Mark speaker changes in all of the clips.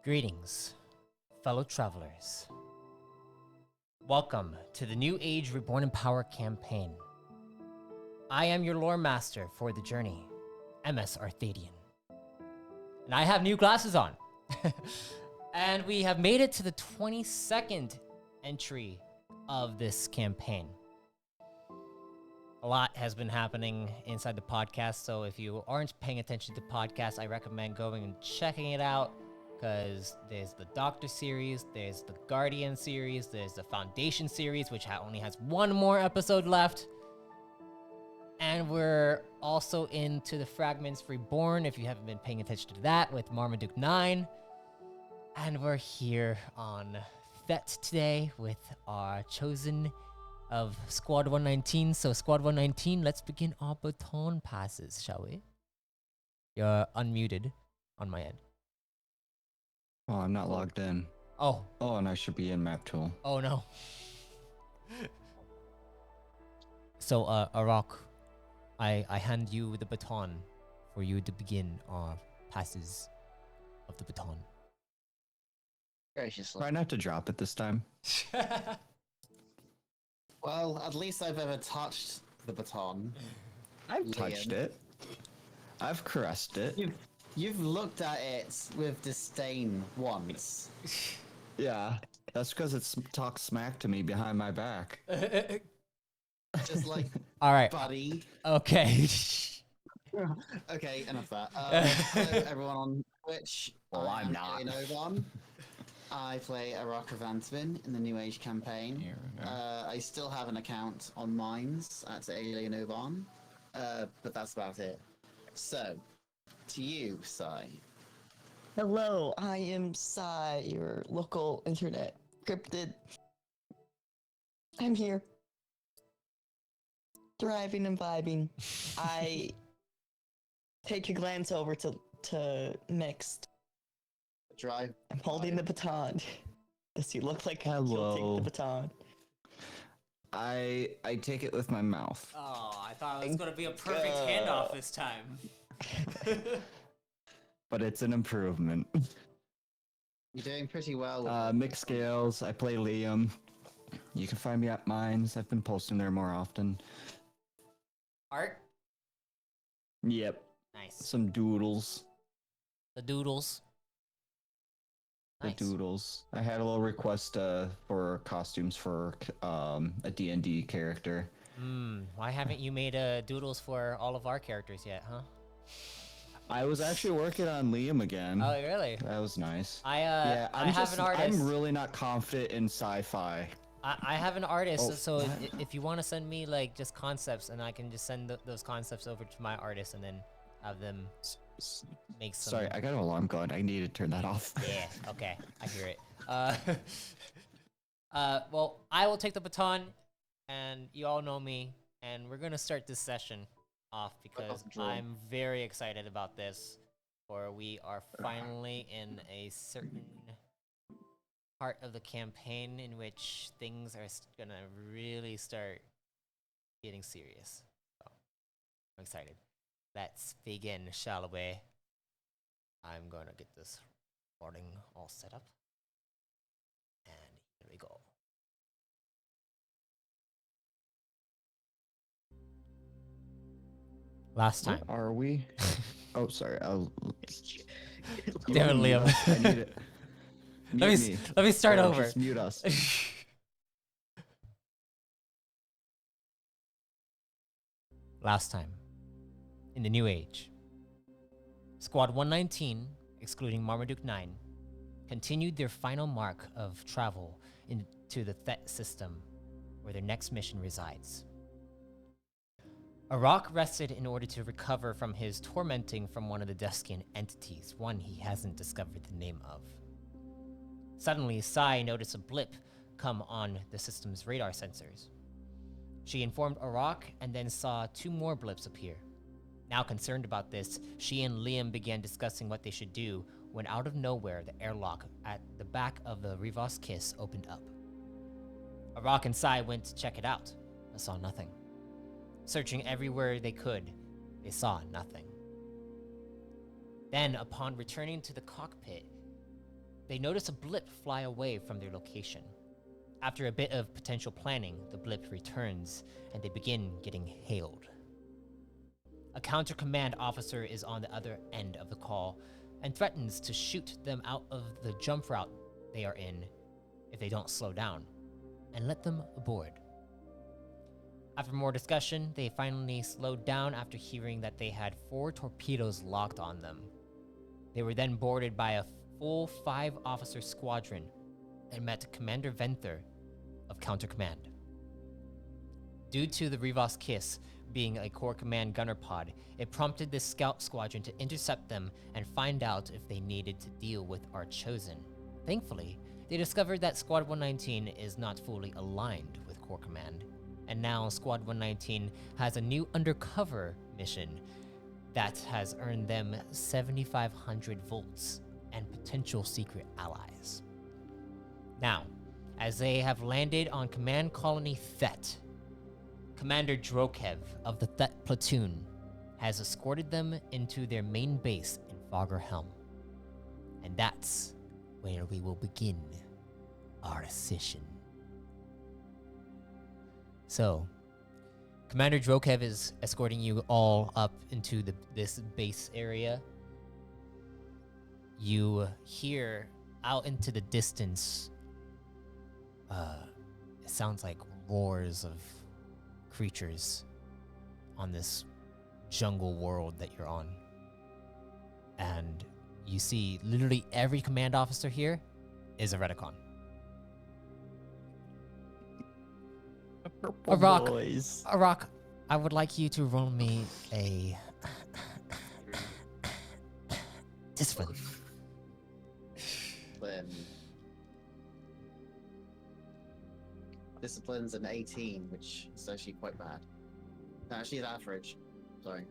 Speaker 1: Greetings, fellow travelers. Welcome to the New Age Reborn in Power campaign. I am your lore master for the journey, MS Arthadian. And I have new glasses on. And we have made it to the 22nd entry of this campaign. A lot has been happening inside the podcast, so if you aren't paying attention to the podcast, I recommend going and checking it out, because there's the Doctor series, there's the Guardian series, there's the Foundation series, which only has one more episode left. And we're also into the Fragments Reborn, if you haven't been paying attention to that, with Marmaduke 9. And we're here on Thet today with our chosen of Squad 119. So Squad 119, let's begin our baton passes, shall we? You're unmuted on my end.
Speaker 2: Oh, I'm not logged in.
Speaker 1: Oh.
Speaker 2: Oh, and I should be in map tool.
Speaker 1: Oh no. So, Arok, I hand you the baton for you to begin our passes of the baton.
Speaker 3: Graciously.
Speaker 2: Try not to drop it this time.
Speaker 3: Well, at least I've ever touched the baton.
Speaker 2: I've touched it. I've caressed it.
Speaker 3: You've looked at it with disdain once.
Speaker 2: Yeah, that's because it's talked smack to me behind my back.
Speaker 3: Just like,
Speaker 1: All right.
Speaker 3: buddy.
Speaker 1: Okay.
Speaker 3: Okay, enough of that. Hello, everyone on Twitch.
Speaker 2: Well, I'm not.
Speaker 3: Evemore. I play Arok of Antvin in the New Age campaign. I still have an account on Mines at Alien Oban, but that's about it. So, to you, Sai.
Speaker 4: Hello, I am Sai, your local internet cryptid. I'm here. Thriving and vibing. I take a glance over to Mixed.
Speaker 3: Drive.
Speaker 4: I'm holding the baton. Does he look like
Speaker 2: Hello.
Speaker 4: he'll take the baton?
Speaker 2: I take it with my mouth.
Speaker 1: Oh, I thought it was going to be a perfect handoff this time.
Speaker 2: But it's an improvement.
Speaker 3: You're doing pretty well. With
Speaker 2: Mixed scales. I play Liam. You can find me at Mines. I've been posting there more often.
Speaker 1: Art?
Speaker 2: Yep.
Speaker 1: Nice.
Speaker 2: Some doodles.
Speaker 1: The doodles. Nice.
Speaker 2: The doodles. I had a little request for costumes for a D&D character.
Speaker 1: Why haven't you made doodles for all of our characters yet, huh?
Speaker 2: I was actually working on Liam again.
Speaker 1: Oh, really?
Speaker 2: That was nice.
Speaker 1: I
Speaker 2: I'm
Speaker 1: have an artist.
Speaker 2: I'm really not confident in sci-fi.
Speaker 1: I have an artist,
Speaker 2: Oh,
Speaker 1: so
Speaker 2: what?
Speaker 1: if you want to send me like just concepts, and I can just send those concepts over to my artist, and then have them make some.
Speaker 2: Sorry, I got an alarm going. I need to turn that off.
Speaker 1: Yeah. Okay, I hear it. Well, I will take the baton, and you all know me, and we're gonna start this session off because I'm very excited about this. For we are finally in a certain part of the campaign in which things are gonna really start getting serious. So, I'm excited. Let's begin, shall we? I'm gonna get this recording all set up. And here we go. Last time.
Speaker 2: Where are we? Oh, sorry.
Speaker 1: Damn it, Liam.
Speaker 2: I need it.
Speaker 1: Let me start over.
Speaker 2: Just mute us.
Speaker 1: Last time, in the New Age, Squad 119, excluding Marmaduke 9, continued their final mark of travel into the Thet system, where their next mission resides. Arok rested in order to recover from his tormenting from one of the Deskian entities, one he hasn't discovered the name of. Suddenly, Sai noticed a blip come on the system's radar sensors. She informed Arok and then saw two more blips appear. Now concerned about this, she and Liam began discussing what they should do when out of nowhere the airlock at the back of the Rivas Kiss opened up. Arok and Sai went to check it out, but saw nothing. Searching everywhere they could, they saw nothing. Then, upon returning to the cockpit, they notice a blip fly away from their location. After a bit of potential planning, the blip returns and they begin getting hailed. A counter command officer is on the other end of the call and threatens to shoot them out of the jump route they are in if they don't slow down and let them aboard. After more discussion, they finally slowed down after hearing that they had 4 torpedoes locked on them. They were then boarded by a full 5-officer squadron and met Commander Venther of Counter Command. Due to the Rivas Kiss being a Core Command gunner pod, it prompted this scout squadron to intercept them and find out if they needed to deal with our chosen. Thankfully, they discovered that Squad 119 is not fully aligned with Core Command, and now Squad 119 has a new undercover mission that has earned them 7,500 volts and potential secret allies. Now, as they have landed on Command Colony Thet, Commander Drokev of the Thet platoon has escorted them into their main base in Fogger Helm. And that's where we will begin our session. So, Commander Drokev is escorting you all up into this base area. You hear out into the distance, it sounds like roars of creatures on this jungle world that you're on. And you see literally every command officer here is a Redicon. Arok, I would like you to roll me a discipline.
Speaker 3: Discipline's an 18, which is actually quite bad. No, actually, it's average. Sorry.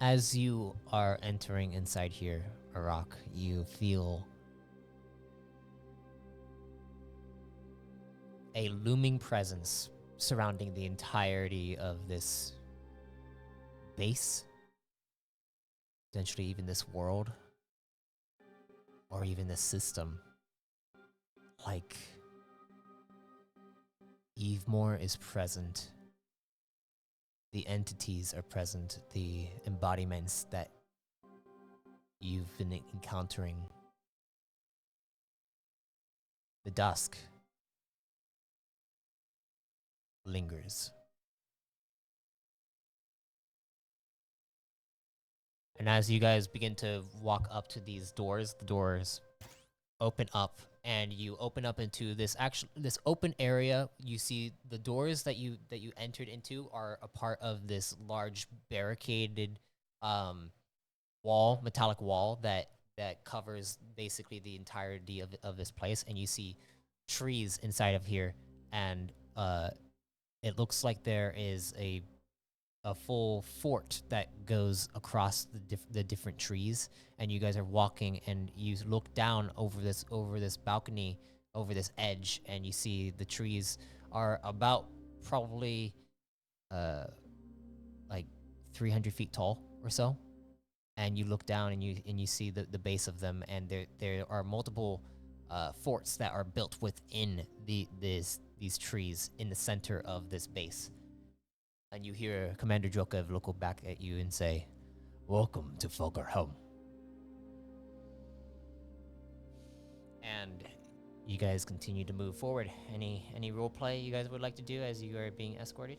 Speaker 1: As you are entering inside here, Arok, you feel a looming presence surrounding the entirety of this base, potentially even this world, or even this system. Like, Evemore is present. The entities are present, the embodiments that you've been encountering. The dusk lingers. And as you guys begin to walk up to these doors, the doors open up, and you open up into this open area. You see the doors that you entered into are a part of this large barricaded metallic wall that covers basically the entirety of this place. And you see trees inside of here, and it looks like there is a full fort that goes across the different trees, and you guys are walking, and you look down over this balcony, over this edge, and you see the trees are about probably like 300 feet tall or so, and you look down and you see the base of them, and there are multiple forts that are built within these trees in the center of this base. And you hear Commander Drokev look back at you and say, "Welcome to Fogger Helm." And you guys continue to move forward. Any role play you guys would like to do as you are being escorted?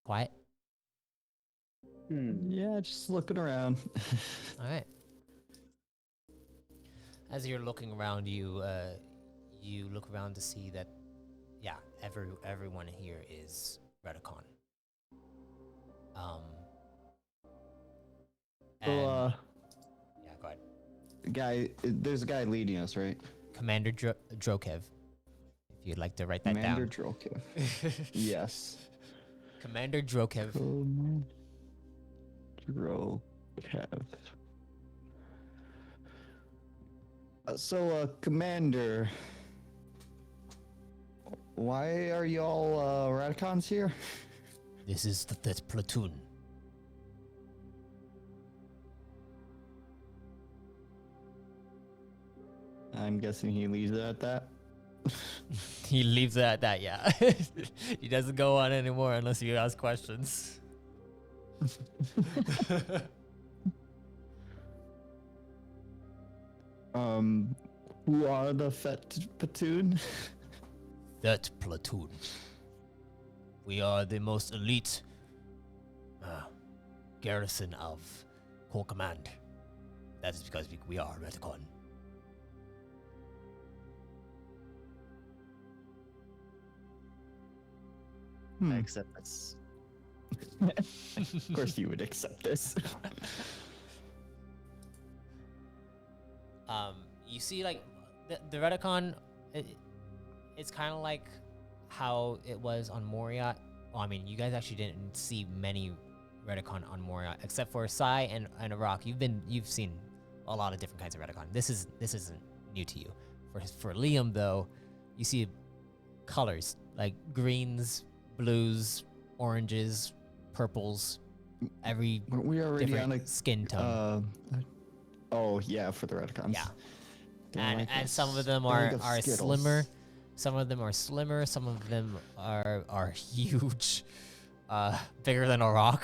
Speaker 1: Quiet.
Speaker 2: Yeah, just looking around.
Speaker 1: All right. As you're looking around, you look around to see that, yeah, everyone here is Redicon.
Speaker 2: So,
Speaker 1: yeah, go ahead.
Speaker 2: There's a guy leading us, right?
Speaker 1: Commander Drokev, if you'd like to write that
Speaker 2: Commander
Speaker 1: down.
Speaker 2: Drokev. Yes.
Speaker 1: Commander Drokev.
Speaker 2: Drokev. Commander, why are y'all Radicons here?
Speaker 1: This is the Thet platoon.
Speaker 2: I'm guessing he leaves it at that.
Speaker 1: He leaves it at that, yeah. He doesn't go on anymore unless you ask questions.
Speaker 2: Who are the Thet platoon?
Speaker 1: That platoon. We are the most elite garrison of Corps Command. That is because we are Reticon.
Speaker 3: I accept this.
Speaker 2: Of course you would accept this.
Speaker 1: You see, like, the Reticon, it's kind of like how it was on Moriat. Well, I mean, you guys actually didn't see many Reticon on Moriat, except for Sai and Arok. You've seen a lot of different kinds of Reticon. This isn't new to you. For Liam though, you see colors like greens, blues, oranges, purples, every
Speaker 2: Weren't we already
Speaker 1: different
Speaker 2: on a
Speaker 1: skin tone.
Speaker 2: Oh yeah, for the Reticons.
Speaker 1: Yeah.
Speaker 2: They're like
Speaker 1: And
Speaker 2: a
Speaker 1: some of them
Speaker 2: bag of
Speaker 1: are
Speaker 2: Skittles.
Speaker 1: slimmer. Some of them are slimmer. Some of them are huge, bigger than a rock.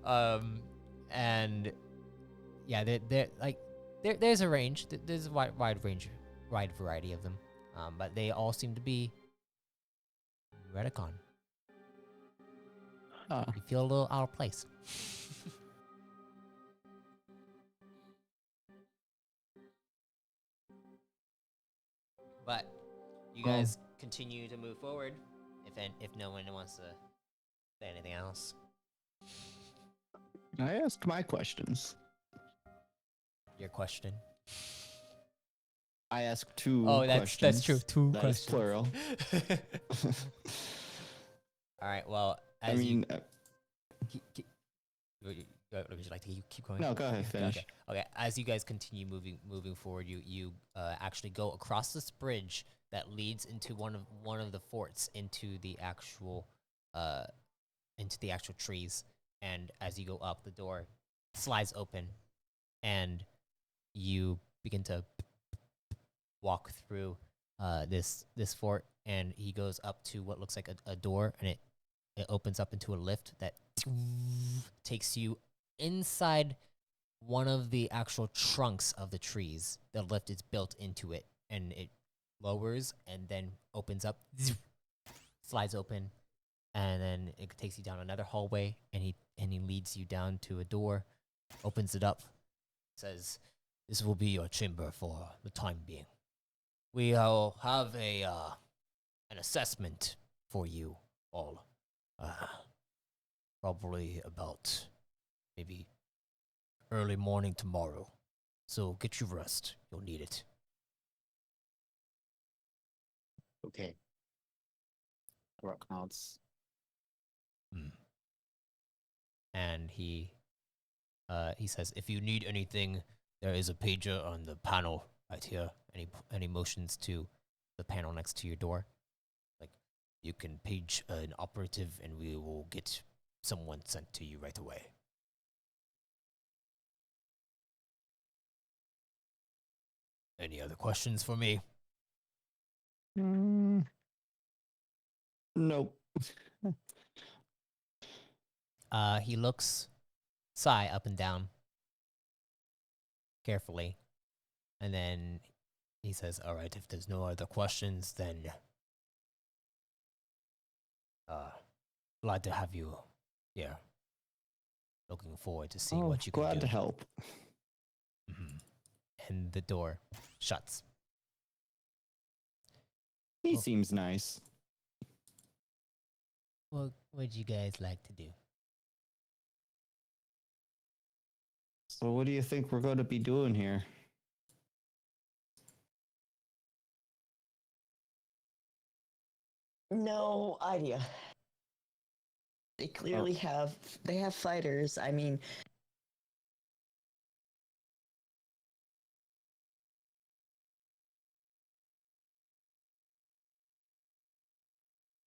Speaker 1: And yeah, they're like there's a range. There's a wide variety of them. But they all seem to be Reticon. You feel a little out of place. But you guys continue to move forward. If no one wants to say anything else.
Speaker 2: I asked my questions.
Speaker 1: Your question.
Speaker 2: I asked two
Speaker 1: that's
Speaker 2: questions.
Speaker 1: true. Two
Speaker 2: That is
Speaker 1: questions.
Speaker 2: plural.
Speaker 1: All right. Well,
Speaker 2: I
Speaker 1: as
Speaker 2: mean,
Speaker 1: would you like to keep going?
Speaker 2: no, go ahead, finish.
Speaker 1: Okay. As you guys continue moving forward, you actually go across this bridge that leads into one of the forts into the actual trees. And as you go up, the door slides open, and you begin to walk through this fort. And he goes up to what looks like a door, and it opens up into a lift that takes you inside one of the actual trunks of the trees. The lift is built into it, and it lowers and then opens up, slides open, and then it takes you down another hallway, and he leads you down to a door, opens it up, says, "This will be your chamber for the time being. We'll have an assessment for you all. Probably about maybe early morning tomorrow. So get your rest. You'll need it."
Speaker 3: Okay. Rock nods.
Speaker 1: And he says, "If you need anything, there is a pager on the panel right here." And he motions to the panel next to your door. Like, you can page an operative, and we will get someone sent to you right away. Any other questions for me?
Speaker 2: Nope.
Speaker 1: He looks Sai up and down carefully, and then he says, "All right, if there's no other questions, then glad to have you here. Looking forward to seeing what you can do."
Speaker 2: Glad to help.
Speaker 1: And the door shuts.
Speaker 2: He seems nice.
Speaker 1: What would you guys like to do?
Speaker 2: So what do you think we're going to be doing here?
Speaker 4: No idea. They clearly have fighters. I mean,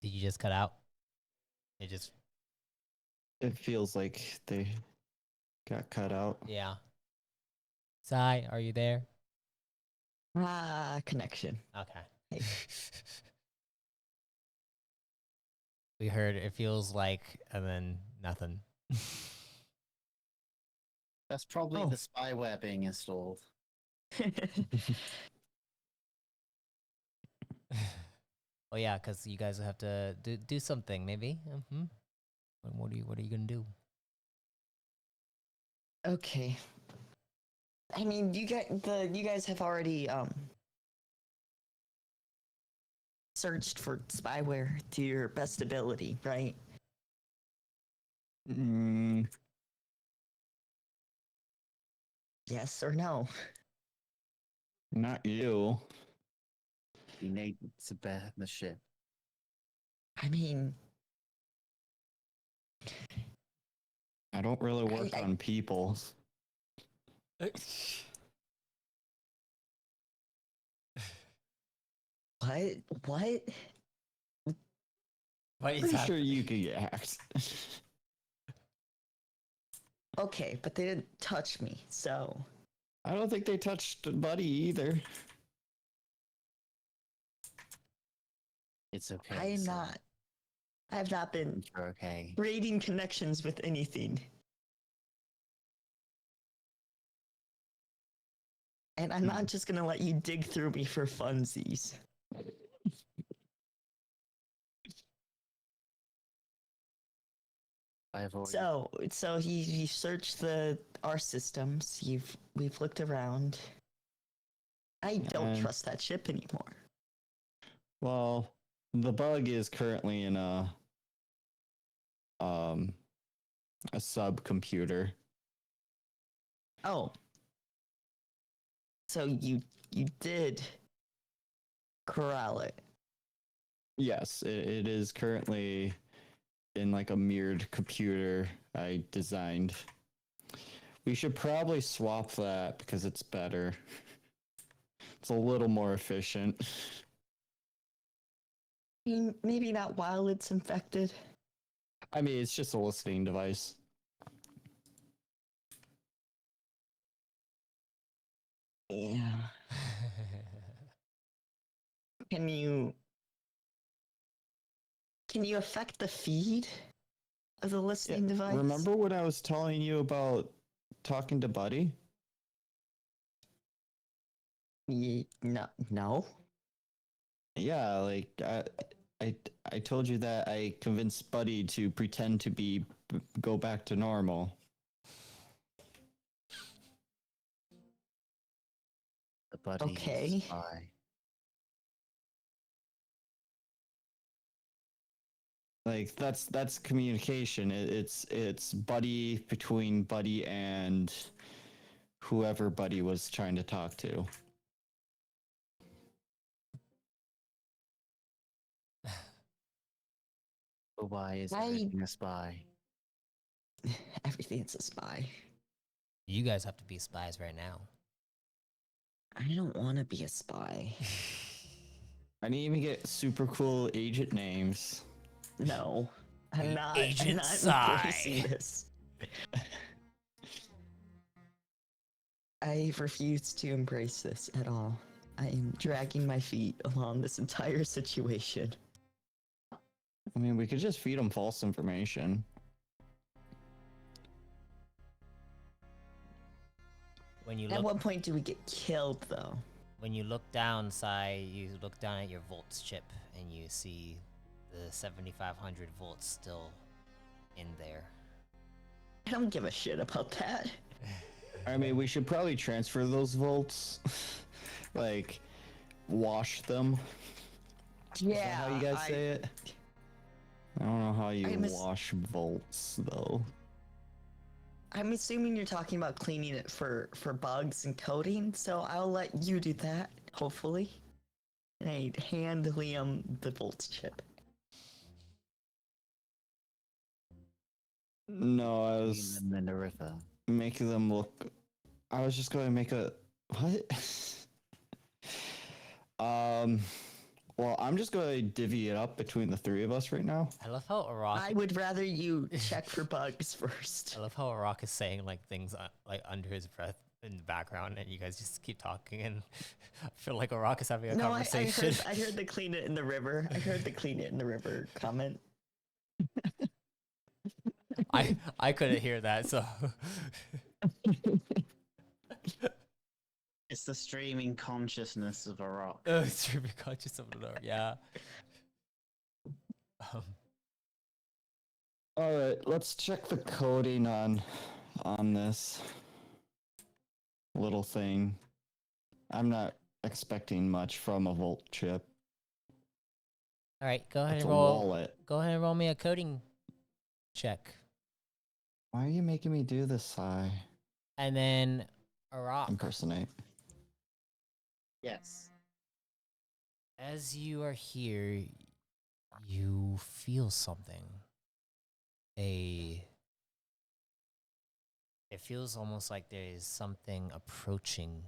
Speaker 1: Did you just cut out? It just
Speaker 2: It feels like they got cut out.
Speaker 1: Yeah. Sai, are you there?
Speaker 4: Connection.
Speaker 1: Okay.
Speaker 4: Hey.
Speaker 1: We heard it feels like, and then nothing.
Speaker 3: That's probably
Speaker 4: Oh.
Speaker 3: the spyware being installed.
Speaker 1: Oh yeah, because you guys have to do something, maybe. Mm-hmm. What are you gonna do?
Speaker 4: Okay. I mean, you guys have already searched for spyware to your best ability, right?
Speaker 2: Mm,
Speaker 4: Yes or no?
Speaker 2: not you.
Speaker 3: We need to bear the ship.
Speaker 4: I mean,
Speaker 2: I don't really work
Speaker 4: I-
Speaker 2: on people.
Speaker 4: what? What?
Speaker 1: What is
Speaker 2: Pretty
Speaker 1: happening?
Speaker 2: sure you could get hacked.
Speaker 4: Okay, but they didn't touch me, so
Speaker 2: I don't think they touched Buddy either.
Speaker 3: It's okay.
Speaker 4: I am
Speaker 3: sir.
Speaker 4: not. I have not been
Speaker 3: You're okay.
Speaker 4: raiding connections with anything. And I'm not just gonna let you dig through me for funsies.
Speaker 3: I've already.
Speaker 4: So you searched our systems. We've looked around. I don't
Speaker 2: And-
Speaker 4: trust that ship anymore.
Speaker 2: Well, the bug is currently in a subcomputer.
Speaker 4: Oh. So you did corral it.
Speaker 2: Yes, it is currently in like a mirrored computer I designed. We should probably swap that because it's better. It's a little more efficient.
Speaker 4: I mean, maybe not while it's infected.
Speaker 2: I mean, it's just a listening device.
Speaker 4: Yeah. Can you affect the feed of the listening device?
Speaker 2: Remember what I was telling you about talking to Buddy?
Speaker 4: No.
Speaker 2: Yeah, like I told you that I convinced Buddy to pretend to go back to normal.
Speaker 3: The buddy.
Speaker 4: Okay.
Speaker 3: Spy.
Speaker 2: Like that's communication. It's Buddy between Buddy and whoever Buddy was trying to talk to.
Speaker 3: But why is
Speaker 4: I-
Speaker 3: everything a spy?
Speaker 4: Everything's a spy.
Speaker 1: You guys have to be spies right now.
Speaker 4: I don't want to be a spy.
Speaker 2: I didn't even get super cool agent names.
Speaker 4: No. I'm not
Speaker 1: Agent
Speaker 4: embracing
Speaker 1: Psy.
Speaker 4: this. I refuse to embrace this at all. I am dragging my feet along this entire situation.
Speaker 2: I mean, we could just feed them false information.
Speaker 1: When you
Speaker 4: At
Speaker 1: look,
Speaker 4: what point do we get killed, though?
Speaker 1: when you look down, Sai, you look down at your volts chip and you see the 7,500 volts still in there.
Speaker 4: I don't give a shit about that.
Speaker 2: I mean, we should probably transfer those volts. Like, wash them. Is that
Speaker 4: Yeah.
Speaker 2: how you guys say it? I don't know how you wash volts, though.
Speaker 4: I'm assuming you're talking about cleaning it for bugs and coding, so I'll let you do that, hopefully. And I hand Liam the volts chip.
Speaker 2: No, I was
Speaker 3: And then the river.
Speaker 2: making them look. I was just going to make a what? Well, I'm just going to divvy it up between the three of us right now.
Speaker 1: I love how Arok.
Speaker 4: I would rather you check for bugs first.
Speaker 1: I love how Arok is saying like things like under his breath in the background, and you guys just keep talking, and I feel like Arok is having a
Speaker 4: No,
Speaker 1: conversation.
Speaker 4: I heard the clean it in the river. I heard the clean it in the river comment.
Speaker 1: I couldn't hear that, so
Speaker 3: It's the streaming consciousness of Arok.
Speaker 1: it's really conscious of it. Yeah.
Speaker 2: All right, let's check the coding on this little thing. I'm not expecting much from a Volt chip.
Speaker 1: All right, go ahead
Speaker 2: It's
Speaker 1: and
Speaker 2: a
Speaker 1: roll.
Speaker 2: wallet.
Speaker 1: Go ahead and roll me a coding check,
Speaker 2: Why are you making me do this, Sai?
Speaker 1: and then Arok.
Speaker 2: Impersonate.
Speaker 3: Yes.
Speaker 1: As you are here, you feel something. It feels almost like there is something approaching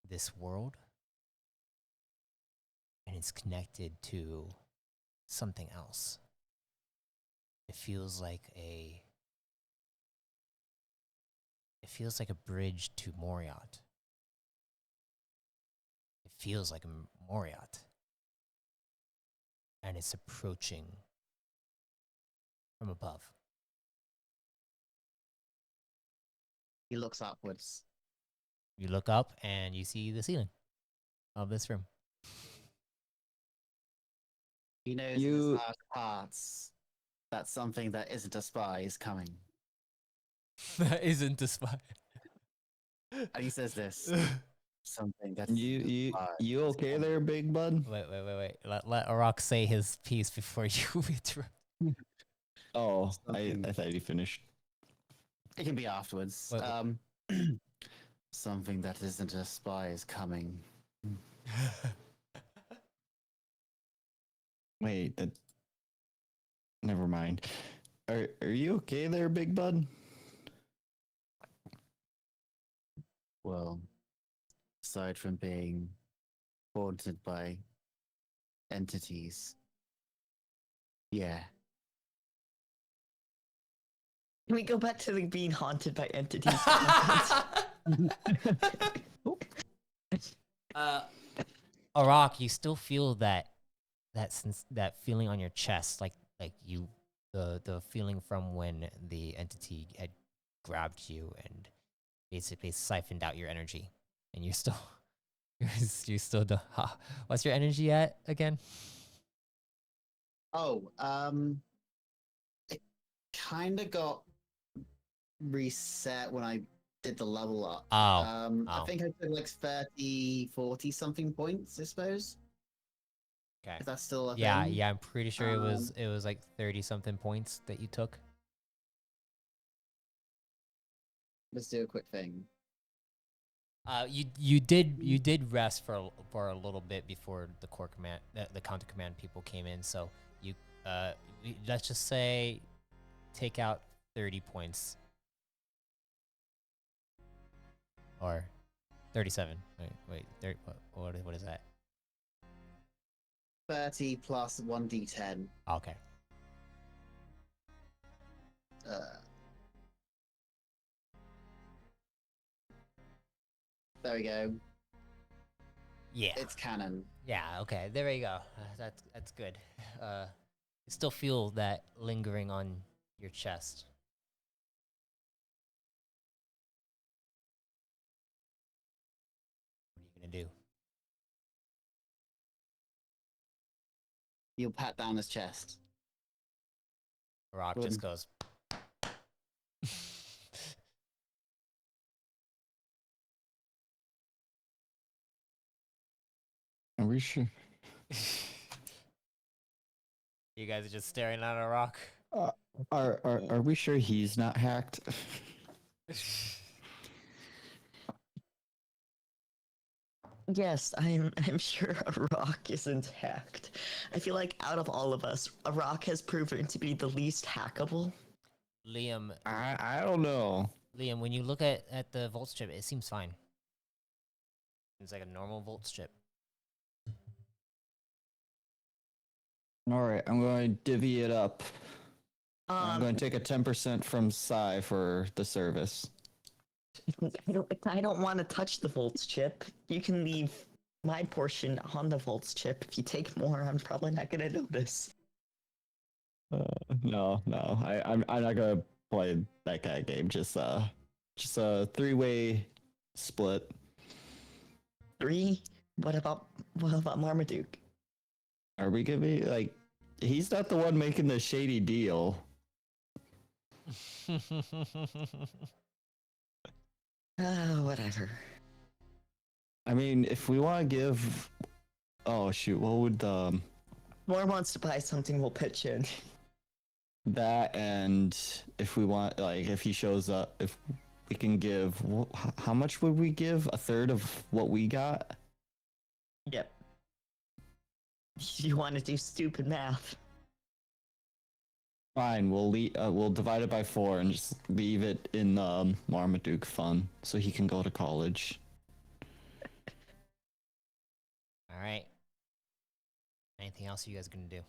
Speaker 1: this world, and it's connected to something else. It feels like a bridge to Moriat. It feels like a Moriat. And it's approaching from above.
Speaker 3: He looks upwards.
Speaker 1: You look up and you see the ceiling of this room.
Speaker 3: He knows
Speaker 2: You-
Speaker 3: in his heart of hearts that something that isn't a spy is coming.
Speaker 1: That isn't a spy.
Speaker 3: And he says this. Something that's
Speaker 2: You okay there, big bud?
Speaker 1: Wait. Let Arok say his piece before you interrupt.
Speaker 2: Oh, I
Speaker 3: Something-
Speaker 2: thought you finished.
Speaker 3: It can be afterwards.
Speaker 1: Wait.
Speaker 3: Something that isn't a spy is coming.
Speaker 2: Wait, that. Never mind. Are you okay there, big bud?
Speaker 3: Well, aside from being haunted by entities, yeah.
Speaker 4: Can we go back to the being haunted by entities?
Speaker 1: Arok, you still feel that feeling on your chest, like you the feeling from when the entity had grabbed you and basically siphoned out your energy, and you're still you still do, what's your energy at again?
Speaker 3: Oh, it kind of got reset when I did the level up.
Speaker 1: Oh,
Speaker 3: I think I took like 30, 40 something points, I suppose.
Speaker 1: okay.
Speaker 3: If that's still a
Speaker 1: Yeah,
Speaker 3: thing.
Speaker 1: yeah, I'm pretty sure it was like 30 something points that you took.
Speaker 3: Let's do a quick thing.
Speaker 1: You did rest for a little bit before the core command the counter command people came in, so you let's just say take out 30 points or 37. Wait, what is that?
Speaker 3: 30 plus 1d10.
Speaker 1: Okay.
Speaker 3: There we go.
Speaker 1: Yeah.
Speaker 3: It's canon.
Speaker 1: Yeah, okay. There we go. That's good. You still feel that lingering on your chest. What are you gonna do?
Speaker 3: You'll pat down his chest.
Speaker 1: Rock just goes.
Speaker 2: Are we sure?
Speaker 1: You guys are just staring at a rock.
Speaker 2: Are we sure he's not hacked?
Speaker 4: Yes, I'm sure Arok isn't hacked. I feel like out of all of us, Arok has proven to be the least hackable.
Speaker 1: Liam,
Speaker 2: I don't know.
Speaker 1: when you look at the Volt strip, it seems fine. It's like a normal volts chip.
Speaker 2: All right, I'm going to divvy it up. I'm
Speaker 4: Um,
Speaker 2: going to take a 10% from Psy for the service.
Speaker 4: I don't want to touch the volts chip. You can leave my portion on the volts chip. If you take more, I'm probably not gonna notice.
Speaker 2: No, I'm not gonna play that kind of game. Just a 3-way split.
Speaker 4: 3. What about Marmaduke?
Speaker 2: Are we gonna be like? He's not the one making the shady deal.
Speaker 4: Whatever.
Speaker 2: I mean, if we want to give, oh shoot, what would
Speaker 4: More wants to buy something, we'll pitch in.
Speaker 2: that and if we want, like, if he shows up, if we can give, how much would we give? A third of what we got?
Speaker 4: Yep. You want to do stupid math?
Speaker 2: Fine, we'll divide it by 4 and just leave it in the Marmaduke fund so he can go to college.
Speaker 1: All right. Anything else you guys are gonna do?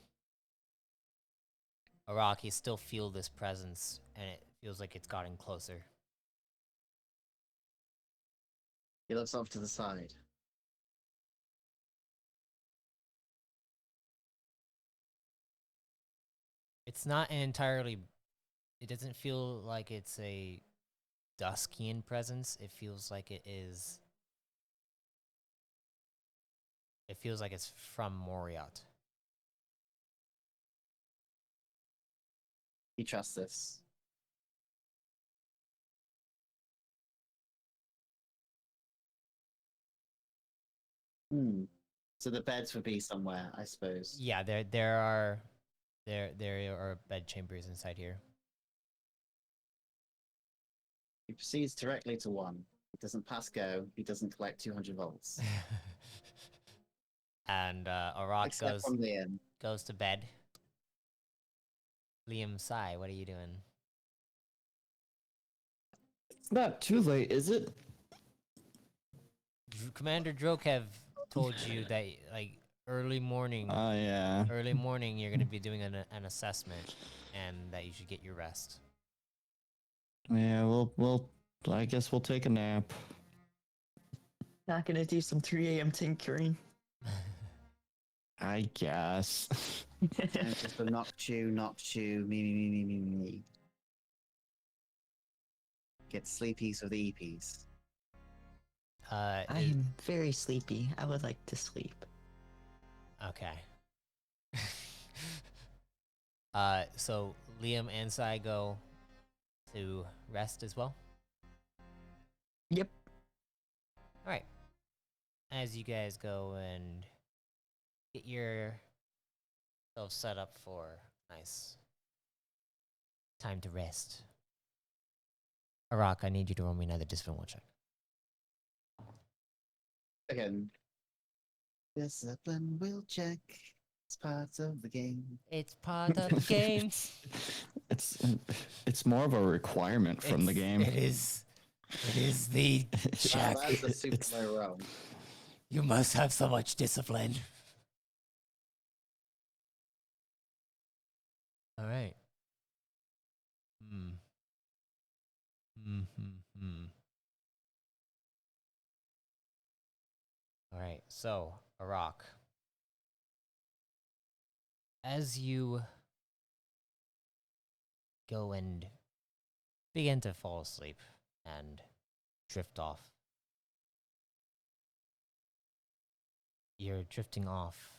Speaker 1: Arok, you still feel this presence, and it feels like it's gotten closer.
Speaker 3: He looks off to the side.
Speaker 1: It's not an entirely. It doesn't feel like it's a Duskian presence. It feels like it is. It feels like it's from Moriat.
Speaker 3: He trusts this. So the beds would be somewhere, I suppose.
Speaker 1: Yeah, there are bed chambers inside here.
Speaker 3: He proceeds directly to one. He doesn't pass go. He doesn't collect 200 volts.
Speaker 1: And Arok
Speaker 3: Except from Liam.
Speaker 1: goes to bed. Liam Sai, what are you doing?
Speaker 2: It's not too late, is it?
Speaker 1: Commander Drokev told you that like early morning,
Speaker 2: Oh yeah.
Speaker 1: you're gonna be doing an assessment, and that you should get your rest.
Speaker 2: Yeah, we'll I guess we'll take a nap.
Speaker 4: Not gonna do some 3 a.m. tinkering.
Speaker 2: I guess.
Speaker 3: And it's just a me. Get sleepies with the EPs.
Speaker 4: I am very sleepy. I would like to sleep.
Speaker 1: Okay. So Liam and Sai go to rest as well.
Speaker 4: Yep.
Speaker 1: All right. As you guys go and get yourself set up for nice time to rest. Arok, I need you to roll me another discipline check.
Speaker 3: Again. Discipline will check. It's part of the game.
Speaker 1: It's part of the game.
Speaker 2: It's more of a requirement from the game.
Speaker 1: It is. It is the check.
Speaker 3: Wow, that's a super low roll.
Speaker 1: You must have so much discipline. All right. All right. So, Arok, as you go and begin to fall asleep and drift off, you're drifting off.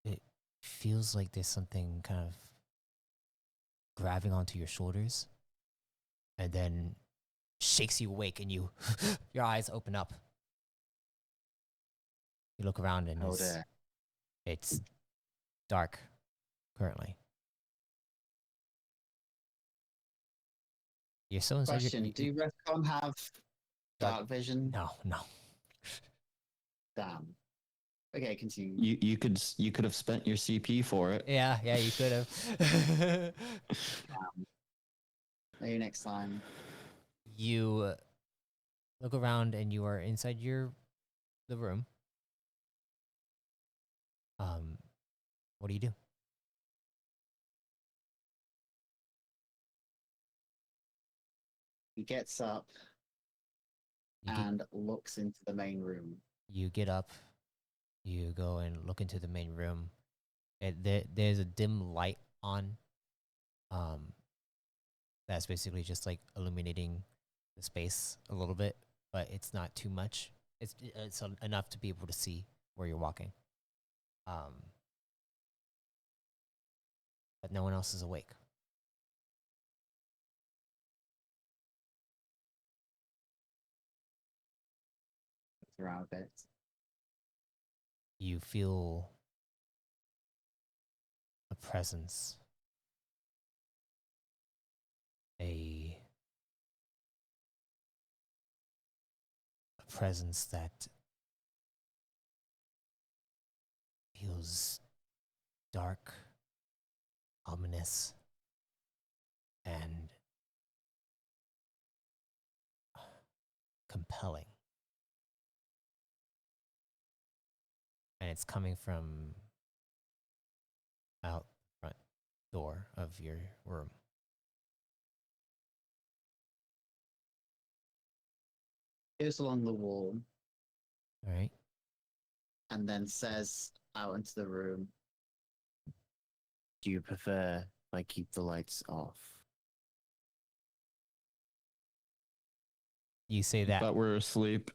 Speaker 1: It feels like there's something kind of grabbing onto your shoulders and then shakes you awake, and you your eyes open up. You look around and it's dark currently. You're so inside
Speaker 3: Question, do Refcon have dark vision?
Speaker 1: No.
Speaker 3: Damn. Okay, continue.
Speaker 2: You could have spent your CP for it.
Speaker 1: Yeah, you could have.
Speaker 3: Maybe next time.
Speaker 1: You look around and you are inside the room. What do you do?
Speaker 3: He gets up
Speaker 1: You get,
Speaker 3: and looks into the main room.
Speaker 1: you get up, you go and look into the main room. There's a dim light on. That's basically just like illuminating the space a little bit, but it's not too much. It's enough to be able to see where you're walking. But no one else is awake.
Speaker 3: Looks around a bit.
Speaker 1: You feel a presence, a presence that feels dark, ominous, and compelling. And it's coming from out the front door of your room.
Speaker 3: Goes along the wall
Speaker 1: All right.
Speaker 3: and then says out into the room, "Do you prefer if I keep the lights off?"
Speaker 1: You say that.
Speaker 2: But we're asleep.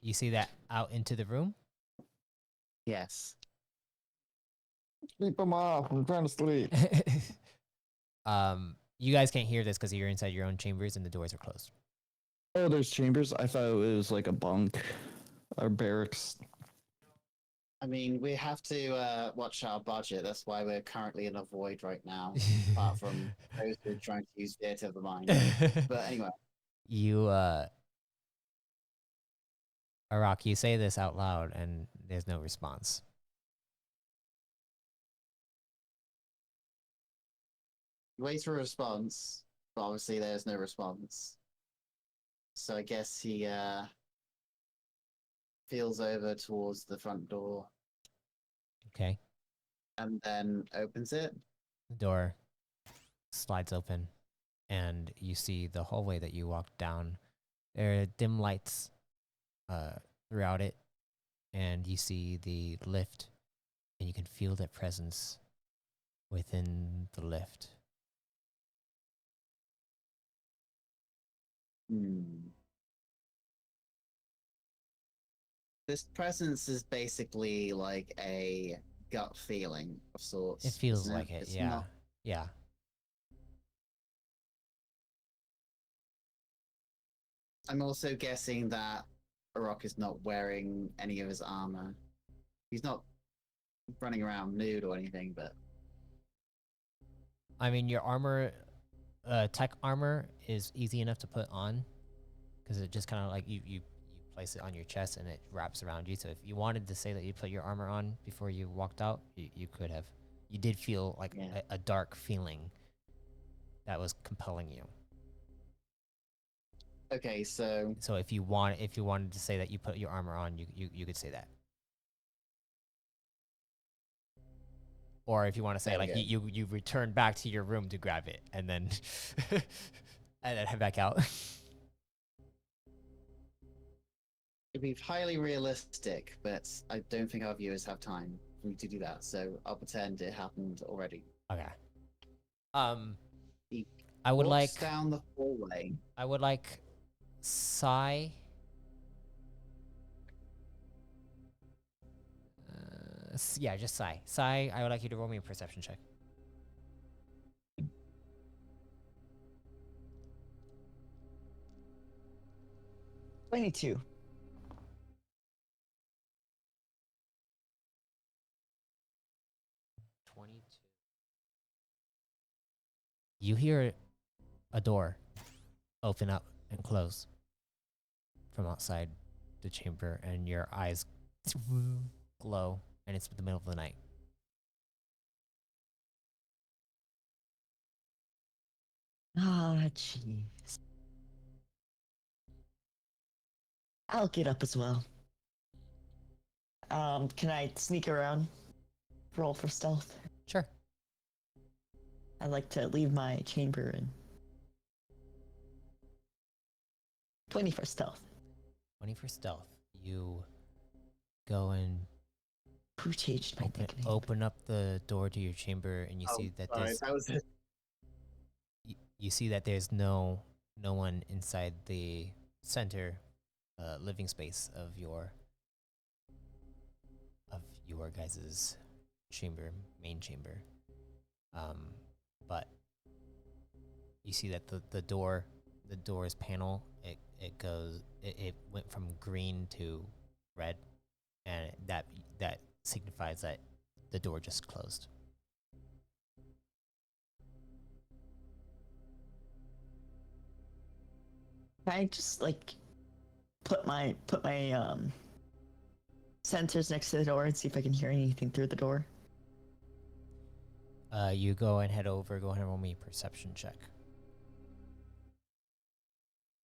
Speaker 1: You say that out into the room.
Speaker 3: Yes.
Speaker 2: Sleep them off. I'm trying to sleep.
Speaker 1: You guys can't hear this because you're inside your own chambers and the doors are closed.
Speaker 2: Oh, there's chambers. I thought it was like a bunk or barracks.
Speaker 3: I mean, we have to watch our budget. That's why we're currently in a void right now, apart from those who are trying to use theatre of the mind. But anyway,
Speaker 1: You Arok, you say this out loud and there's no response.
Speaker 3: wait for a response, but obviously there's no response. So I guess he feels over towards the front door
Speaker 1: Okay.
Speaker 3: and then opens it.
Speaker 1: The door slides open and you see the hallway that you walked down. There are dim lights throughout it, and you see the lift, and you can feel that presence within the lift.
Speaker 3: This presence is basically like a gut feeling of sorts.
Speaker 1: It feels
Speaker 3: isn't
Speaker 1: like it,
Speaker 3: It's
Speaker 1: yeah.
Speaker 3: not-
Speaker 1: Yeah.
Speaker 3: I'm also guessing that Arok is not wearing any of his armor. He's not running around nude or anything, but
Speaker 1: I mean, your armor, tech armor is easy enough to put on because it just kind of like you place it on your chest and it wraps around you. So if you wanted to say that you put your armor on before you walked out, you could have. You did feel like
Speaker 3: Yeah.
Speaker 1: a dark feeling that was compelling you.
Speaker 3: okay, so
Speaker 1: So if you wanted to say that you put your armor on, you could say that. Or if you want to say
Speaker 3: There we
Speaker 1: like
Speaker 3: go.
Speaker 1: you return back to your room to grab it and then and then head back out.
Speaker 3: it'd be highly realistic, but I don't think our viewers have time for me to do that, so I'll pretend it happened already.
Speaker 1: Okay.
Speaker 3: He
Speaker 1: I would
Speaker 3: walks
Speaker 1: like
Speaker 3: down the hallway.
Speaker 1: Sai. Yeah, just Sai. Sai, I would like you to roll me a perception check.
Speaker 4: 22.
Speaker 1: 22. You hear a door open up and close from outside the chamber, and your eyes glow, and it's the middle of the night.
Speaker 4: Ah, jeez. I'll get up as well. Can I sneak around? Roll for stealth.
Speaker 1: Sure.
Speaker 4: I'd like to leave my chamber and 20 for stealth.
Speaker 1: 20 for stealth. You go and
Speaker 4: Who changed my nickname?
Speaker 1: open up the door to your chamber, and you see that
Speaker 3: sorry, that was it.
Speaker 1: you see that there's no one inside the center living space of your guys's chamber, main chamber. But you see that the door's panel, it went from green to red, and that signifies that the door just closed.
Speaker 4: Can I just like put my sensors next to the door and see if I can hear anything through the door?
Speaker 1: You go and head over. Go ahead and roll me a perception check.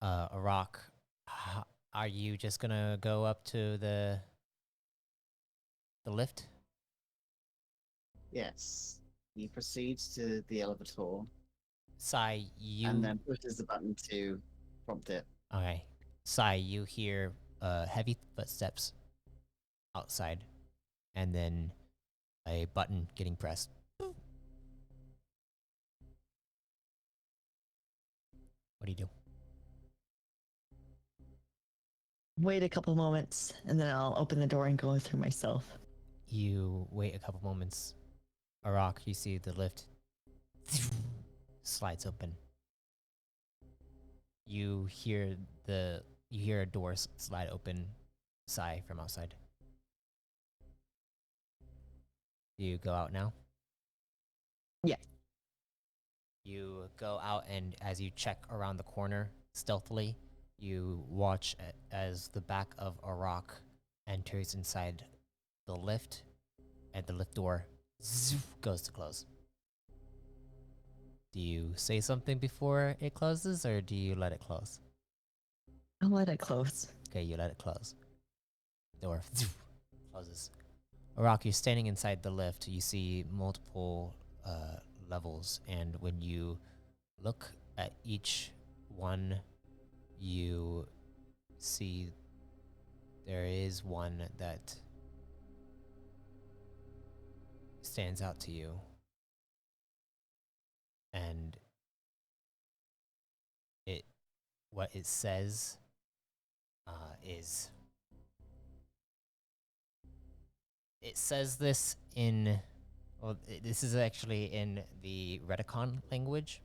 Speaker 1: Arok, are you just gonna go up to the lift?
Speaker 3: Yes. He proceeds to the elevator
Speaker 1: Sai, you
Speaker 3: and then pushes the button to prompt it.
Speaker 1: okay. Sai, you hear heavy footsteps outside, and then a button getting pressed. What do you do?
Speaker 4: Wait a couple moments, and then I'll open the door and go through myself.
Speaker 1: You wait a couple moments. Arok, you see the lift slides open. You hear a door slide open, Sai, from outside. Do you go out now?
Speaker 4: Yeah.
Speaker 1: You go out, and as you check around the corner stealthily, you watch as the back of Arok enters inside the lift, and the lift door goes to close. Do you say something before it closes, or do you let it close?
Speaker 4: I'll let it close.
Speaker 1: Okay, you let it close. Door closes. Arok, you're standing inside the lift. You see multiple levels, and when you look at each one, you see there is one that stands out to you, and what it says is, it says this in, well, this is actually in the Redicon language.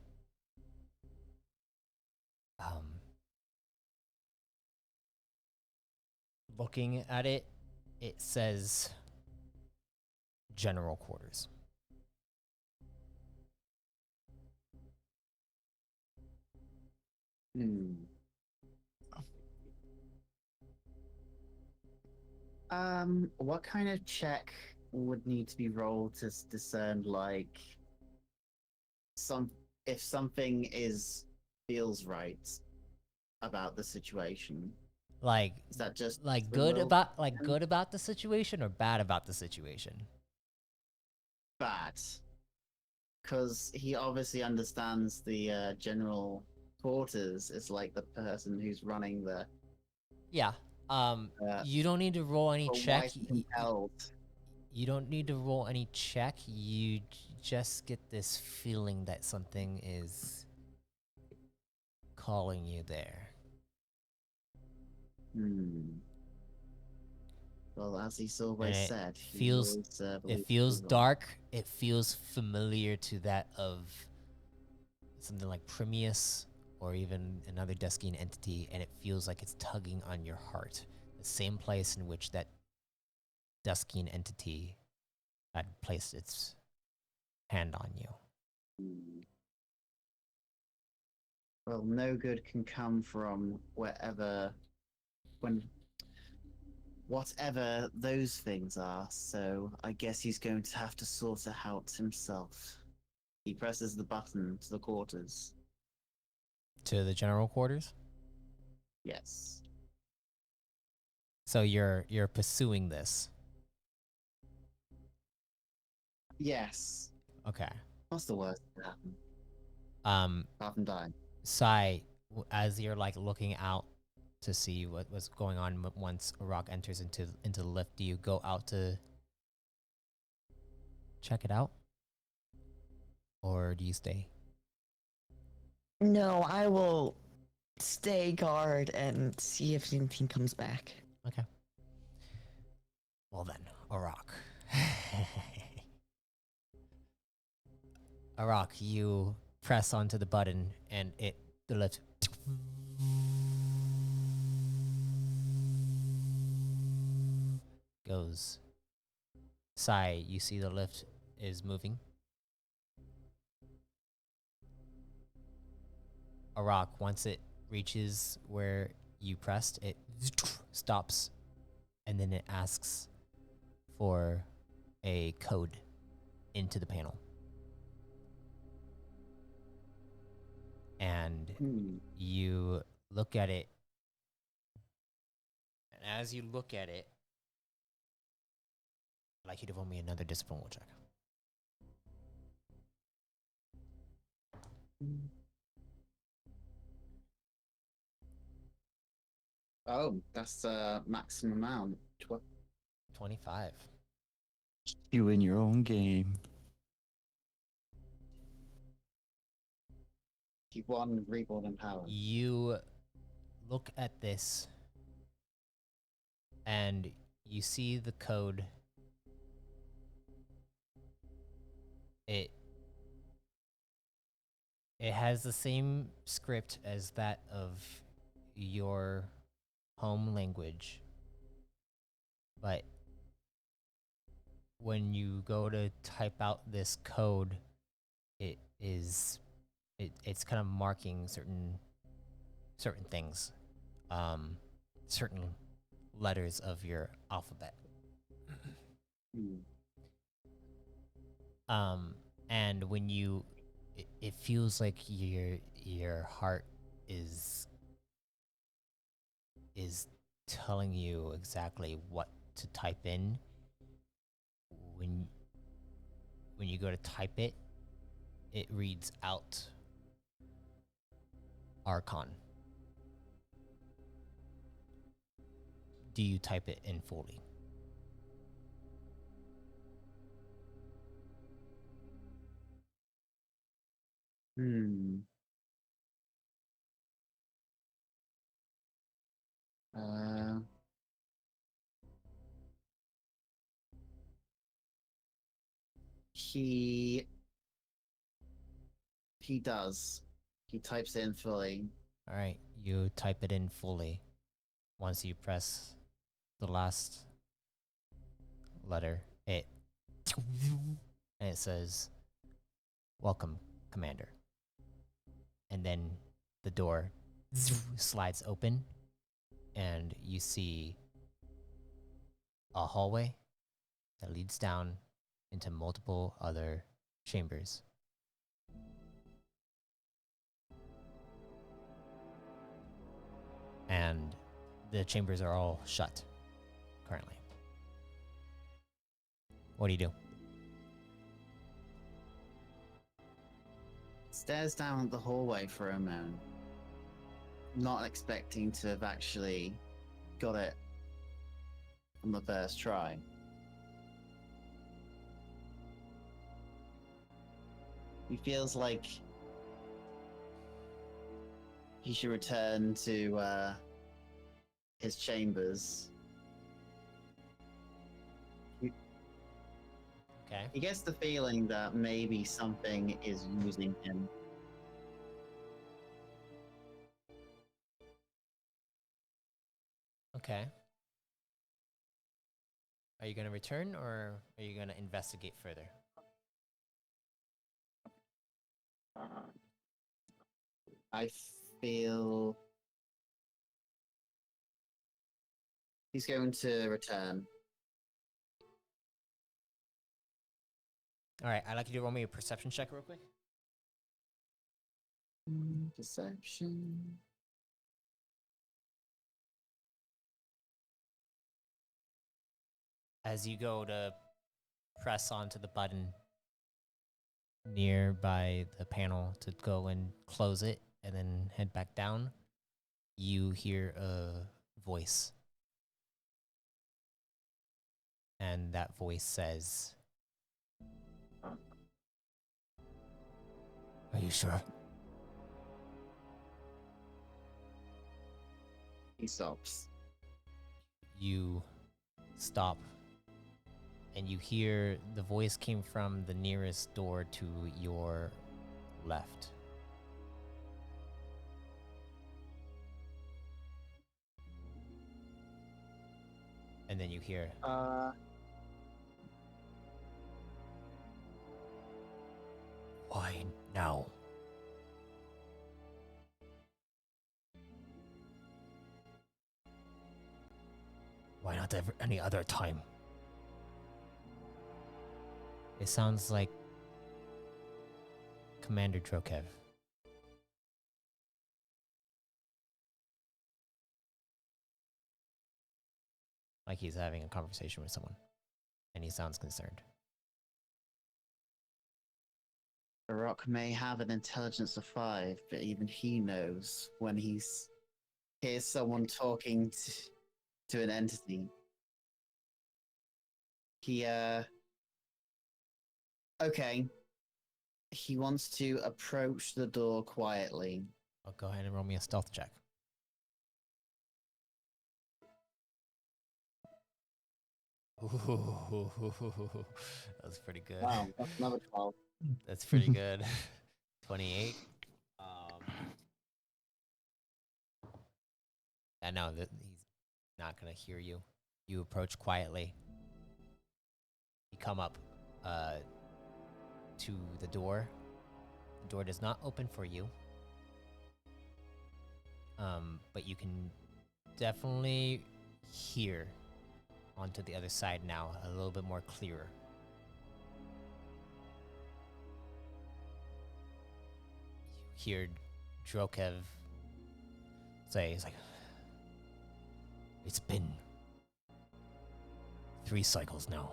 Speaker 1: Looking at it, it says general quarters.
Speaker 3: What kind of check would need to be rolled to discern, like, if something feels right about the situation?
Speaker 1: Like,
Speaker 3: Is that just
Speaker 1: like
Speaker 3: the
Speaker 1: good
Speaker 3: will
Speaker 1: about
Speaker 3: to them?
Speaker 1: good about the situation, or bad about the situation?
Speaker 3: Bad? Because he obviously understands the general quarters is like the person who's running the.
Speaker 1: Yeah. You don't need to roll any
Speaker 3: But
Speaker 1: check.
Speaker 3: why is he compelled?
Speaker 1: You don't need to roll any check. You just get this feeling that something is calling you there.
Speaker 3: Well, as he's always
Speaker 1: And it
Speaker 3: said,
Speaker 1: feels-
Speaker 3: it
Speaker 1: It feels dark. It feels familiar to that of something like Primius or even another Duskian entity, and it feels like it's tugging on your heart. The same place in which that Duskian entity had placed its hand on you.
Speaker 3: Well, no good can come from whatever those things are, so I guess he's going to have to sort it out himself. He presses the button to the quarters.
Speaker 1: To the general quarters?
Speaker 3: Yes.
Speaker 1: So you're pursuing this.
Speaker 3: Yes.
Speaker 1: Okay.
Speaker 3: What's the worst that can happen?
Speaker 1: Um,
Speaker 3: Apart from dying.
Speaker 1: Sai, as you're like looking out to see what's going on once Arok enters into the lift, do you go out to check it out, or do you stay?
Speaker 4: No, I will stay guard and see if anything comes back.
Speaker 1: Okay. Well then, Arok. Arok, you press onto the button and the lift goes. Sai, you see the lift is moving. Arok, once it reaches where you pressed, it stops, and then it asks for a code into the panel. And you look at it, and as you look at it, I'd like you to roll me another discipline will check.
Speaker 3: Oh, that's the maximum amount.
Speaker 1: 25.
Speaker 2: You in your own game.
Speaker 3: He won Reborn in Power.
Speaker 1: You look at this and you see the code. It has the same script as that of your home language, but when you go to type out this code, it's kind of marking certain things, certain letters of your alphabet. And when it feels like your heart is telling you exactly what to type in. When you go to type it, it reads out Archon. Do you type it in fully?
Speaker 3: He does. He types it in fully.
Speaker 1: All right, you type it in fully. Once you press the last letter, and it says, "Welcome, Commander." And then the door slides open, and you see a hallway that leads down into multiple other chambers. And the chambers are all shut currently. What do you do?
Speaker 3: Stares down the hallway for a moment. Not expecting to have actually got it on the first try. He feels like he should return to his chambers.
Speaker 1: Okay.
Speaker 3: He gets the feeling that maybe something is using him.
Speaker 1: Okay. Are you going to return or are you going to investigate further?
Speaker 3: I feel he's going to return.
Speaker 1: All right, I'd like you to roll me a perception check real quick.
Speaker 3: Perception.
Speaker 1: As you go to press onto the button nearby the panel to go and close it and then head back down, you hear a voice. And that voice says, "Are you sure?"
Speaker 3: He stops.
Speaker 1: You stop and you hear the voice came from the nearest door to your left. And then you hear, "Why now?" "Why not any other time?" It sounds like Commander Drokev. Like he's having a conversation with someone. And he sounds concerned.
Speaker 3: Arok may have an intelligence of 5, but even he knows when hears someone talking to an entity. He, okay. He wants to approach the door quietly.
Speaker 1: I'll go ahead and roll me a stealth check. Ooh, that's pretty good.
Speaker 3: Wow, that's another 12.
Speaker 1: That's pretty good. 28. I know that he's not gonna hear you. You approach quietly. You come up to the door. The door does not open for you. But you can definitely hear onto the other side now, a little bit more clearer. You hear Drokev say, he's like, "It's been 3 cycles now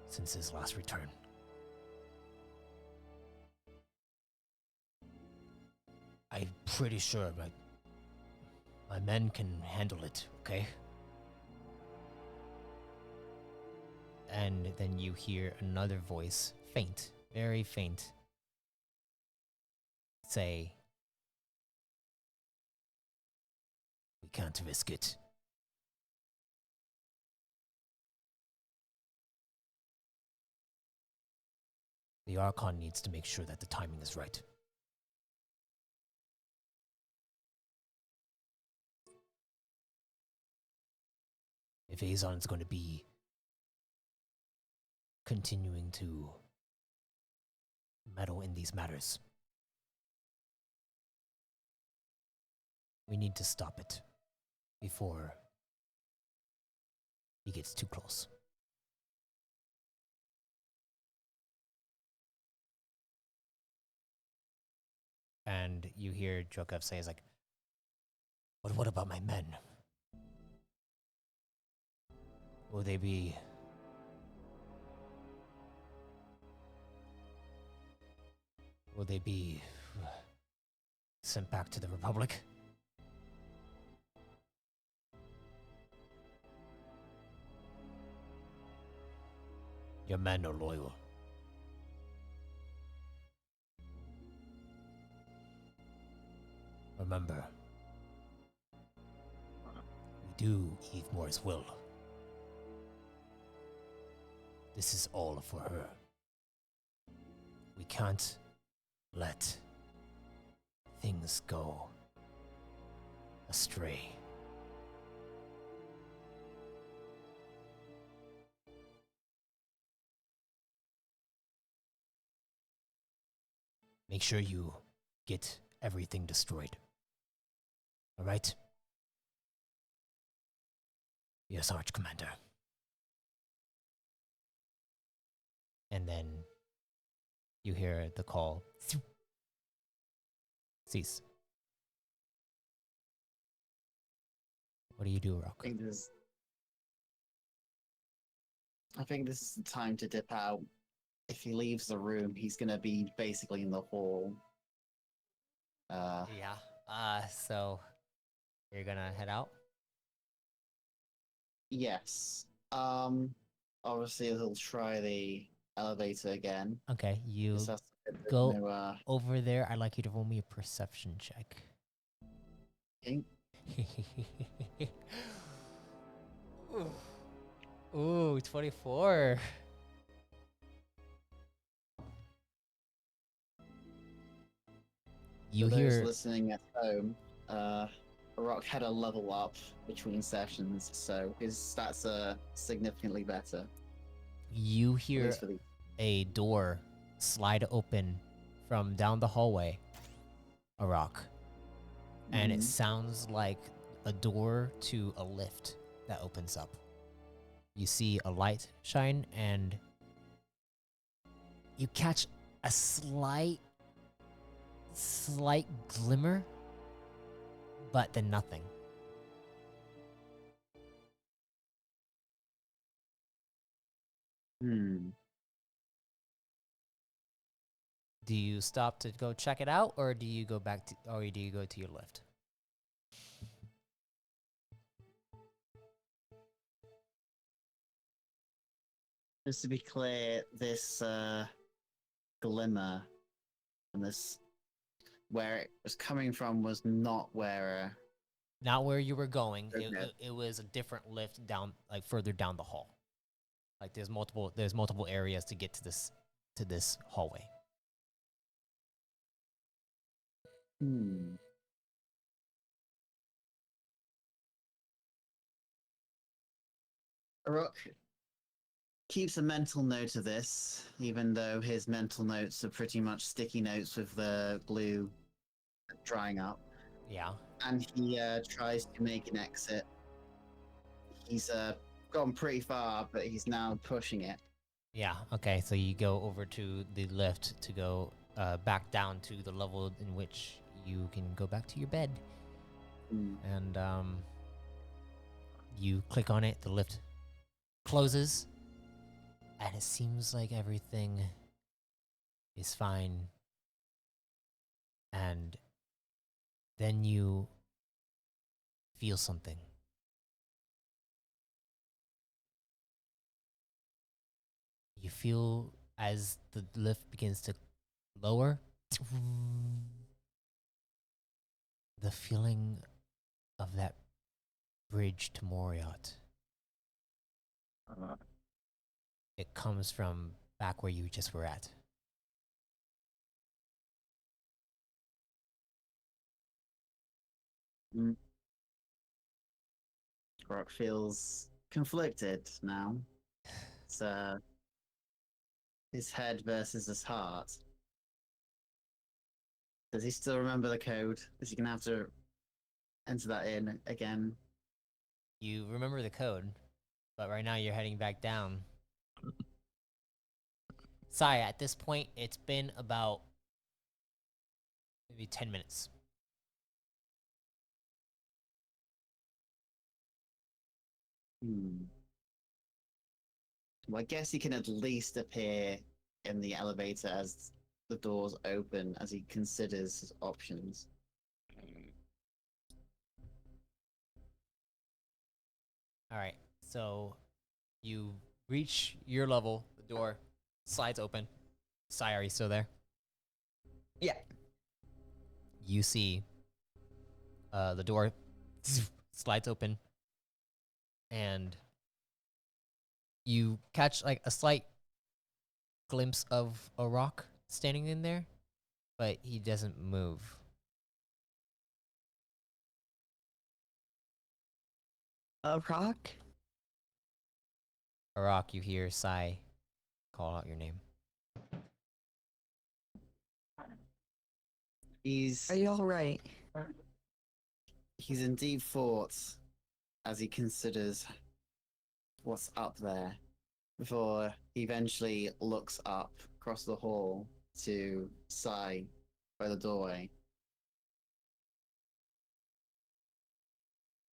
Speaker 1: since his last return. I'm pretty sure my men can handle it, okay?" And then you hear another voice, faint, very faint, say, "We can't risk it. The Archon needs to make sure that the timing is right." If Azon's going to be continuing to meddle in these matters, we need to stop it before he gets too close. And you hear Drokev say, like, "But what about my men? Will they be sent back to the Republic?" "Your men are loyal. Remember, we do Evemore's will. This is all for her. We can't let things go astray." Make sure you get everything destroyed. All right? Yes, Arch Commander. And then you hear the call. Cease. What do you do, Arok?
Speaker 3: I think there's I think this is the time to dip out. If he leaves the room, he's gonna be basically in the hall.
Speaker 1: Yeah. So you're gonna head out?
Speaker 3: Yes. Obviously he'll try the elevator again.
Speaker 1: Okay, you
Speaker 3: Just has to get the
Speaker 1: go
Speaker 3: new,
Speaker 1: over there. I'd like you to roll me a perception check.
Speaker 3: ink.
Speaker 1: Ooh, 24. You
Speaker 3: For those
Speaker 1: hear
Speaker 3: listening at home, Arok had a level up between sessions, so his stats are significantly better.
Speaker 1: you
Speaker 3: At
Speaker 1: hear
Speaker 3: least for the
Speaker 1: a door slide open from down the hallway, Arok. And it
Speaker 3: Mhm.
Speaker 1: sounds like a door to a lift that opens up. You see a light shine and you catch a slight glimmer, but then nothing.
Speaker 3: Hmm.
Speaker 1: Do you stop to go check it out, or do you go back to, or do you go to your lift?
Speaker 3: Just to be clear, this glimmer and this where it was coming from was not where.
Speaker 1: Not where you were going.
Speaker 3: Okay.
Speaker 1: It was a different lift down, like further down the hall. Like there's multiple areas to get to this hallway.
Speaker 3: Hmm. Arok keeps a mental note of this, even though his mental notes are pretty much sticky notes with the glue drying up.
Speaker 1: Yeah.
Speaker 3: And he tries to make an exit. He's gone pretty far, but he's now pushing it.
Speaker 1: Yeah. Okay. So you go over to the lift to go back down to the level in which you can go back to your bed,
Speaker 3: Hmm.
Speaker 1: and you click on it. The lift closes, and it seems like everything is fine. And then you feel something. You feel as the lift begins to lower, the feeling of that bridge to Moriot. It comes from back where you just were at.
Speaker 3: Mm. Arok feels conflicted now. It's his head versus his heart. Does he still remember the code? Is he gonna have to enter that in again?
Speaker 1: You remember the code, but right now you're heading back down. Sai, at this point, it's been about maybe 10 minutes.
Speaker 3: Hmm. Well, I guess he can at least appear in the elevator as the doors open as he considers his options.
Speaker 1: All right, so you reach your level, the door slides open. Sai, are you still there?
Speaker 4: Yeah.
Speaker 1: You see the door slides open, and you catch like a slight glimpse of Arok standing in there, but he doesn't move.
Speaker 4: Rock?
Speaker 1: Arok, you hear Sai call out your name.
Speaker 3: He's
Speaker 4: Are you alright?
Speaker 3: he's in deep thought as he considers what's up there before he eventually looks up across the hall to Sai by the doorway.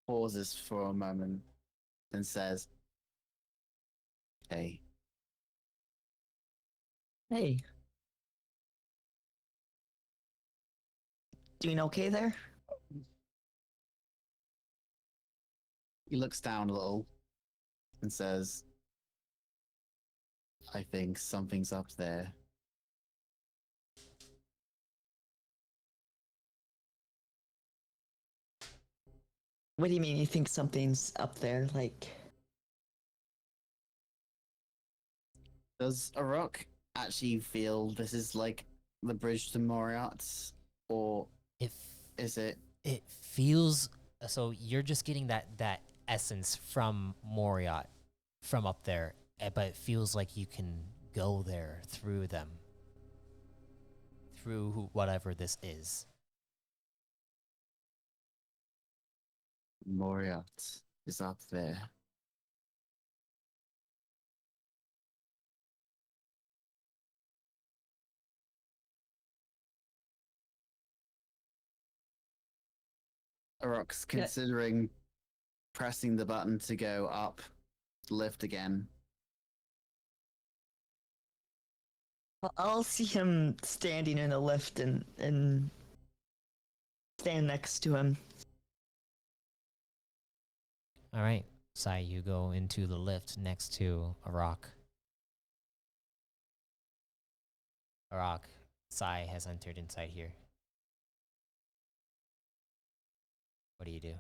Speaker 3: Pauses for a moment, then says, Okay.
Speaker 4: Hey. Doing okay there?
Speaker 3: He looks down a little and says, I think something's up there.
Speaker 4: What do you mean you think something's up there? Like,
Speaker 3: Does Arok actually feel this is like the bridge to Moriarty? Or
Speaker 1: If
Speaker 3: is it
Speaker 1: it feels so, you're just getting that essence from Moriat from up there, but it feels like you can go there through them, through whatever this is.
Speaker 3: Moriarty is up there? Arok's
Speaker 4: Yeah.
Speaker 3: considering pressing the button to go up the lift again.
Speaker 4: I'll see him standing in a lift and stand next to him.
Speaker 1: All right, Sai, you go into the lift next to Arok. Arok, Sai has entered inside here. What do you do?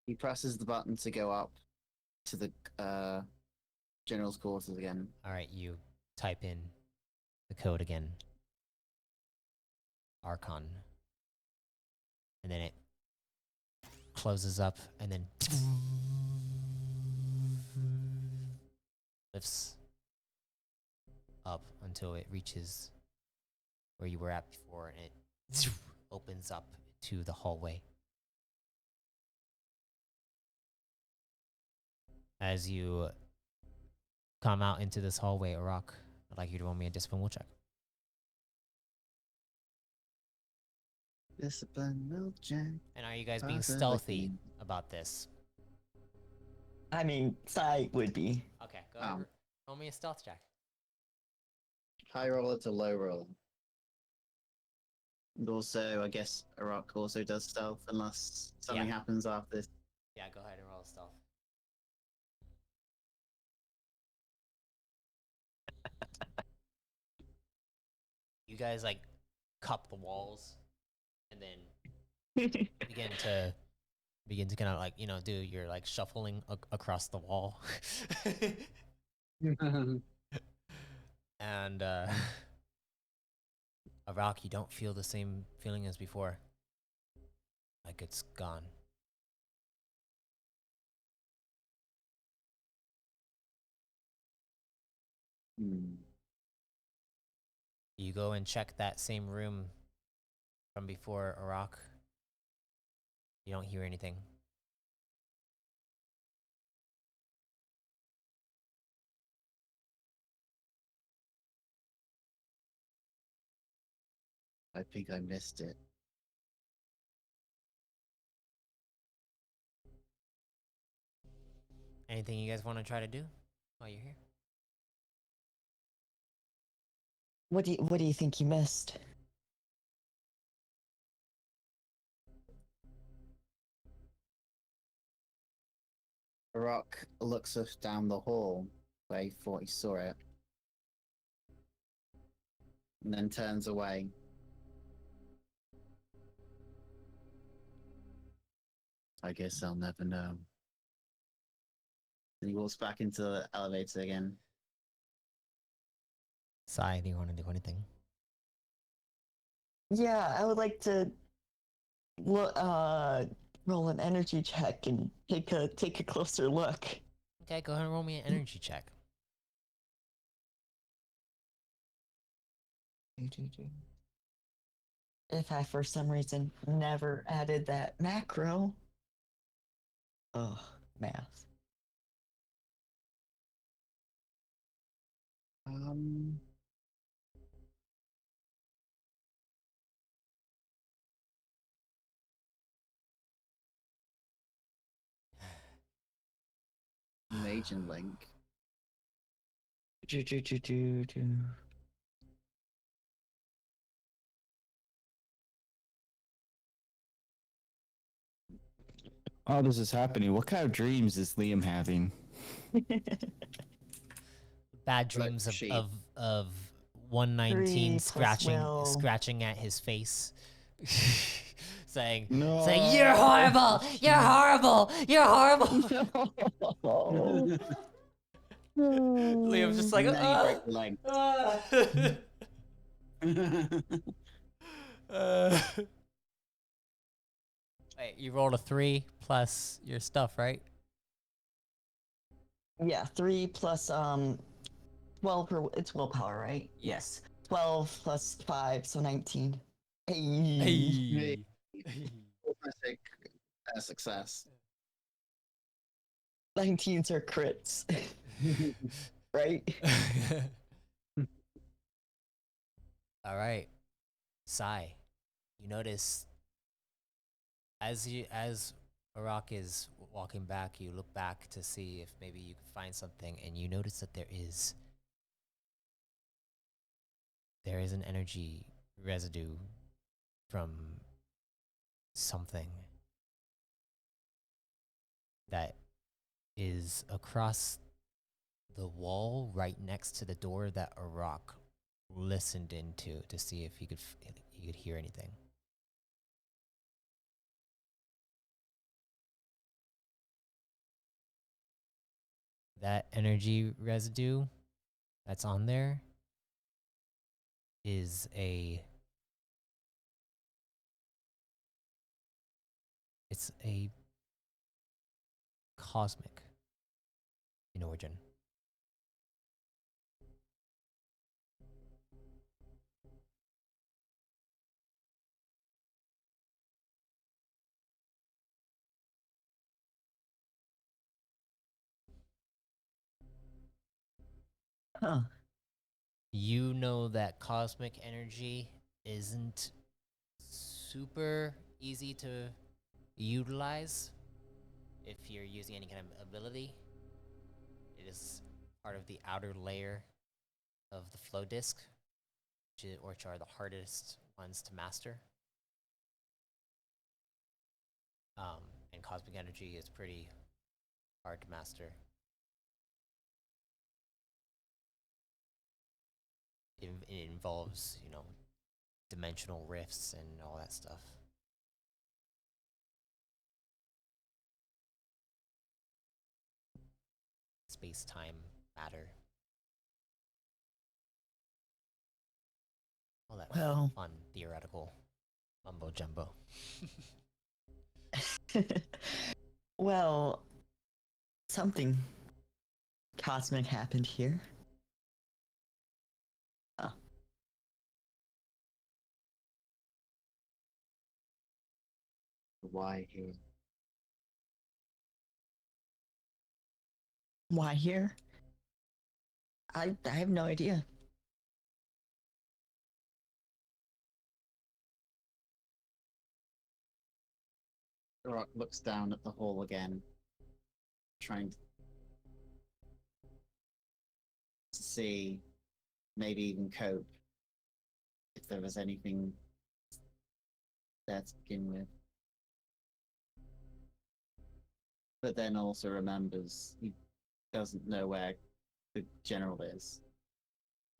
Speaker 3: He presses the button to go up to the general's quarters again.
Speaker 1: All right, you type in the code again. Archon. And then it closes up and then lifts up until it reaches where you were at before, and it opens up to the hallway. As you come out into this hallway, Arok, I'd like you to roll me a discipline check.
Speaker 3: Discipline will check.
Speaker 1: And are you guys being
Speaker 3: Positive.
Speaker 1: stealthy about this?
Speaker 4: I mean, Sai would be.
Speaker 1: Okay, go ahead.
Speaker 3: Um.
Speaker 1: Roll me a stealth check.
Speaker 3: High roller to low roll. And also, I guess Arok also does stealth unless something
Speaker 1: Yeah.
Speaker 3: happens after this.
Speaker 1: Yeah, go ahead and roll stealth. You guys like cup the walls and then begin to kind of like, do you're like shuffling across the wall. And Arok, you don't feel the same feeling as before. Like it's gone. You go and check that same room from before, Arok. You don't hear anything.
Speaker 3: I think I missed it.
Speaker 1: Anything you guys want to try to do while you're here?
Speaker 4: What do you think you missed?
Speaker 3: Arok looks us down the hall where he thought he saw it. And then turns away. I guess I'll never know. And he walks back into the elevator again.
Speaker 1: Sai, do you want to do anything?
Speaker 4: Yeah, I would like to look, roll an energy check and take a closer look.
Speaker 1: Okay, go ahead and roll me an energy check.
Speaker 4: If I for some reason never added that macro. Ugh, math.
Speaker 3: communication link.
Speaker 2: Oh, this is happening. What kind of dreams is Liam having?
Speaker 1: Bad dreams
Speaker 3: sheep.
Speaker 1: of 119
Speaker 4: 3 plus will.
Speaker 1: scratching at his face. saying
Speaker 2: No.
Speaker 1: you're horrible, you're horrible, you're horrible. Liam's just like
Speaker 3: And then you break the leg.
Speaker 1: Wait, you rolled a 3 plus your stuff, right?
Speaker 4: Yeah, 3 plus 12 for it's willpower, right? Yes. 12 plus 5, so 19. Hey.
Speaker 3: Classic success.
Speaker 4: 19s are crits. Right?
Speaker 1: All right, Sai, you notice as Arok is walking back, you look back to see if maybe you can find something, and you notice that there is an energy residue from something that is across the wall right next to the door that Arok listened into to see if he could hear anything. That energy residue that's on there is it's a cosmic in origin.
Speaker 4: Huh.
Speaker 1: You know that cosmic energy isn't super easy to utilize if you're using any kind of ability. It is part of the outer layer of the flow disk, which are the hardest ones to master. And cosmic energy is pretty hard to master. It involves, dimensional rifts and all that stuff. Space-time, matter. All that
Speaker 4: Well.
Speaker 1: fun theoretical mumbo jumbo.
Speaker 4: Well, something cosmic happened here.
Speaker 3: Why here?
Speaker 4: Why here? I have no idea.
Speaker 3: Rock looks down at the hall again, trying to see, maybe even cope, if there was anything there to begin with. But then also remembers he doesn't know where the general is.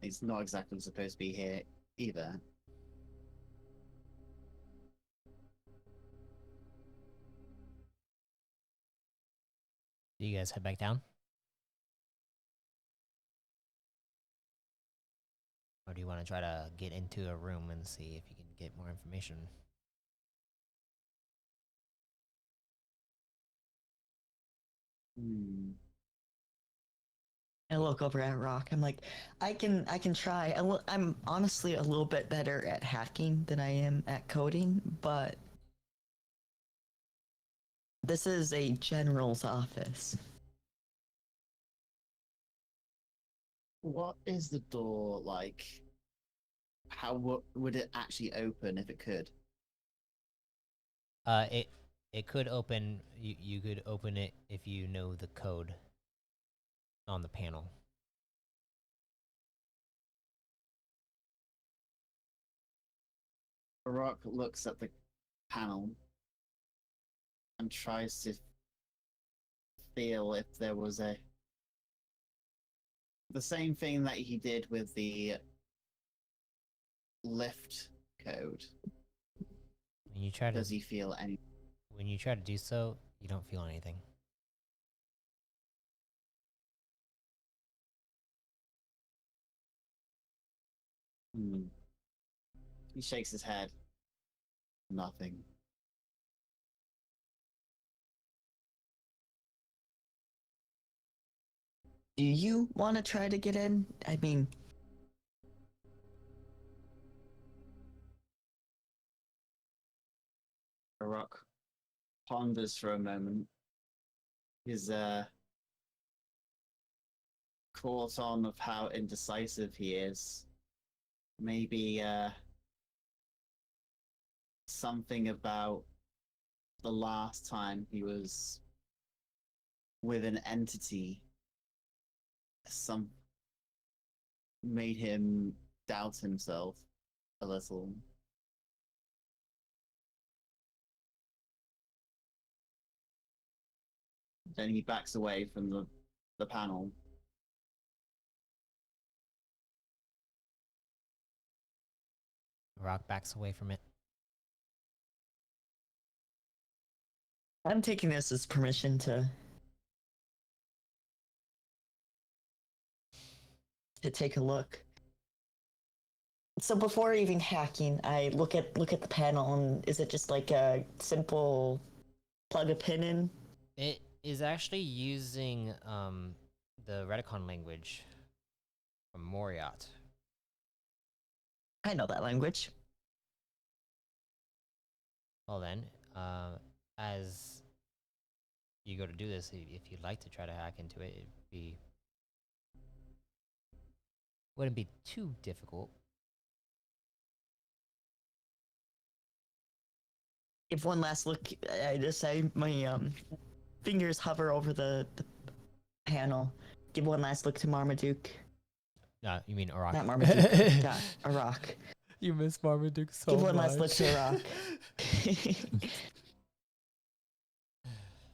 Speaker 3: He's not exactly supposed to be here either.
Speaker 1: Do you guys head back down? Or do you want to try to get into a room and see if you can get more information?
Speaker 4: I look over at Rock. I'm like, I can try. I'm honestly a little bit better at hacking than I am at coding, but this is a general's office.
Speaker 3: What is the door like? How would it actually open if it could?
Speaker 1: It could open. You could open it if you know the code. on the panel.
Speaker 3: Arok looks at the panel and tries to feel if there was the same thing that he did with the lift code.
Speaker 1: When you try to
Speaker 3: Does he feel any?
Speaker 1: when you try to do so, you don't feel anything.
Speaker 3: Hmm. He shakes his head. Nothing.
Speaker 4: Do you want to try to get in? I mean,
Speaker 3: Arok ponders for a moment. His caught on of how indecisive he is. Maybe something about the last time he was with an entity some made him doubt himself a little. Then he backs away from the panel.
Speaker 1: Rock backs away from it.
Speaker 4: I'm taking this as permission to take a look. So before even hacking, I look at the panel, and is it just like a simple plug a pin in?
Speaker 1: It is actually using the Redicon language from Moriot.
Speaker 4: I know that language.
Speaker 1: Well then, as you go to do this, if you'd like to try to hack into it, wouldn't be too difficult.
Speaker 4: Give one last look. My fingers hover over the panel. Give one last look to Marmaduke.
Speaker 1: No, you mean Arok.
Speaker 4: Not Marmaduke. God, Arok.
Speaker 1: You miss Marmaduke so
Speaker 4: Give one last look to Arok.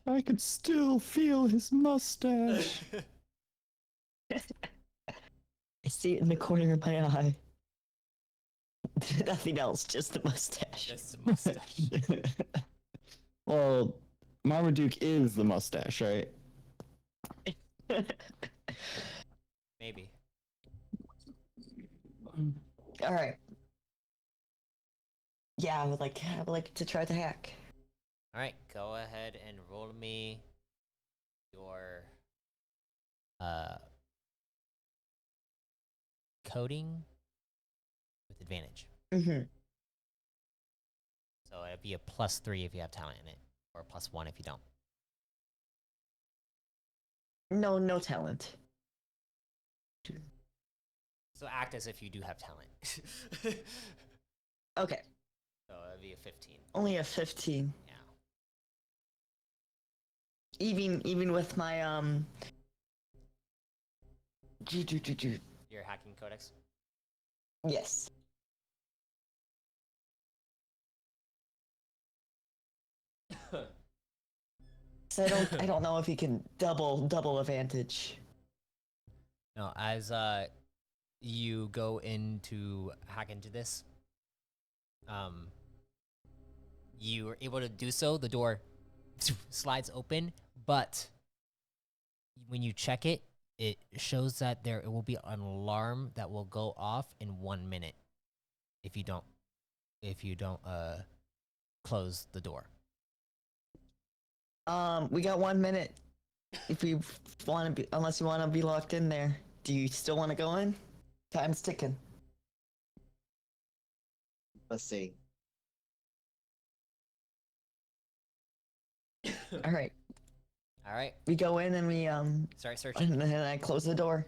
Speaker 2: I could still feel his mustache.
Speaker 4: I see it in the corner of my eye. Nothing else, just the mustache.
Speaker 1: Just a mustache.
Speaker 2: Well, Marmaduke is the mustache, right?
Speaker 1: Maybe.
Speaker 4: All right. Yeah, I would like to try the hack.
Speaker 1: All right, go ahead and roll me your coding with advantage.
Speaker 4: Mm-hmm.
Speaker 1: So it'd be a +3 if you have talent in it, or a +1 if you don't.
Speaker 4: No talent.
Speaker 1: So act as if you do have talent.
Speaker 4: Okay,
Speaker 1: So it'd be a 15.
Speaker 4: only a 15.
Speaker 1: Yeah.
Speaker 4: Even with my
Speaker 1: Your hacking codex.
Speaker 4: Yes. So I don't know if he can double advantage.
Speaker 1: No, as you go into hack into this, you are able to do so. The door slides open, but when you check it, it shows that it will be an alarm that will go off in 1 minute if you don't close the door.
Speaker 4: We got 1 minute. If you want to be, unless you want to be locked in there, do you still want to go in? Time's ticking.
Speaker 3: Let's see.
Speaker 4: All right,
Speaker 1: All right,
Speaker 4: we go in and we
Speaker 1: start searching.
Speaker 4: and then I close the door.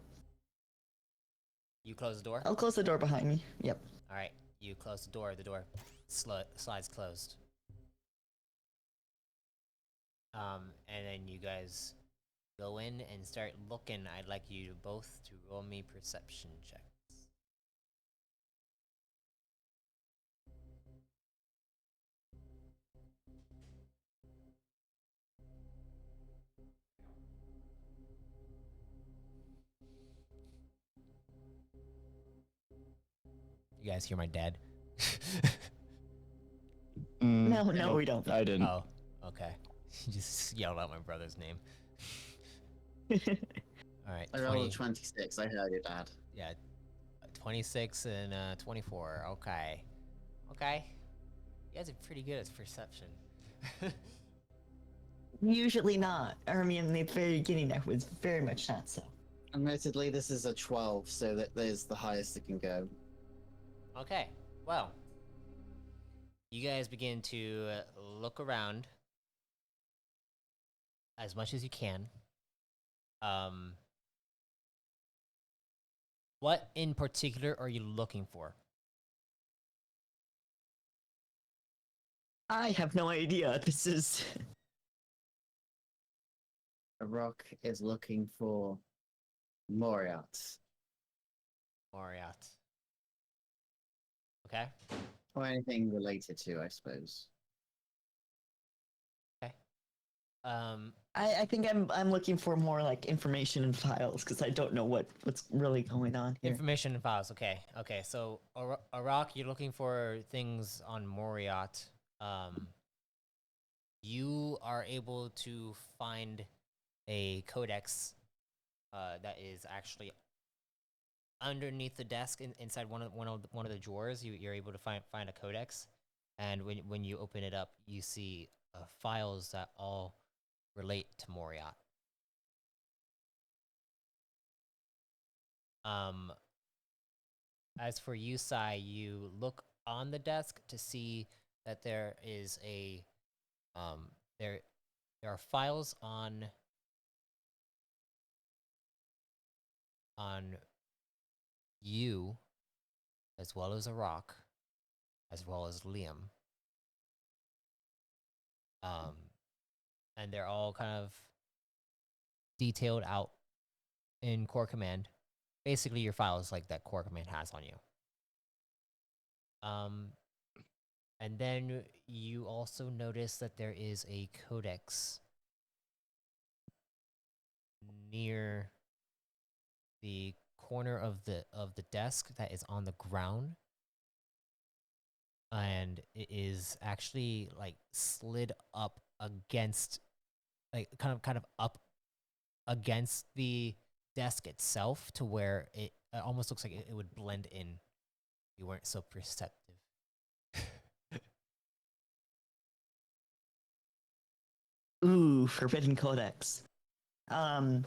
Speaker 1: You close the door.
Speaker 4: I'll close the door behind me. Yep.
Speaker 1: All right, you close the door. The door slides closed. And then you guys go in and start looking, I'd like you both to roll me perception checks. You guys hear my dad?
Speaker 4: No, we don't.
Speaker 2: I didn't.
Speaker 1: Oh, okay. He just yelled out my brother's name. All right,
Speaker 3: I rolled a 26. I heard your dad.
Speaker 1: yeah, 26 and 24. Okay. Okay. You guys are pretty good at perception.
Speaker 4: Usually not. I mean, in the very beginning, I was very much not so.
Speaker 3: Admittedly, this is a 12, so that is the highest it can go.
Speaker 1: Okay, well, you guys begin to look around as much as you can. What in particular are you looking for?
Speaker 4: I have no idea. This is.
Speaker 3: Arok is looking for Moriarty.
Speaker 1: Moriat. Okay.
Speaker 3: Or anything related to, I suppose.
Speaker 1: Okay.
Speaker 4: I think I'm looking for more like information and files because I don't know what's really going on here.
Speaker 1: Information and files. Okay. Okay. So, Arok, you're looking for things on Moriat. You are able to find a codex that is actually underneath the desk inside one of the drawers. You're able to find a codex, and when you open it up, you see files that all relate to Moriat. As for you, Sai, you look on the desk to see that there is a there are files on you, as well as Arok, as well as Liam. And they're all kind of detailed out in Core Command. Basically, your files like that Core Command has on you. And then you also notice that there is a codex near the corner of the desk that is on the ground, and it is actually like slid up against, like kind of up against the desk itself to where it almost looks like it would blend in if you weren't so perceptive.
Speaker 4: Ooh, Forbidden Codex. Can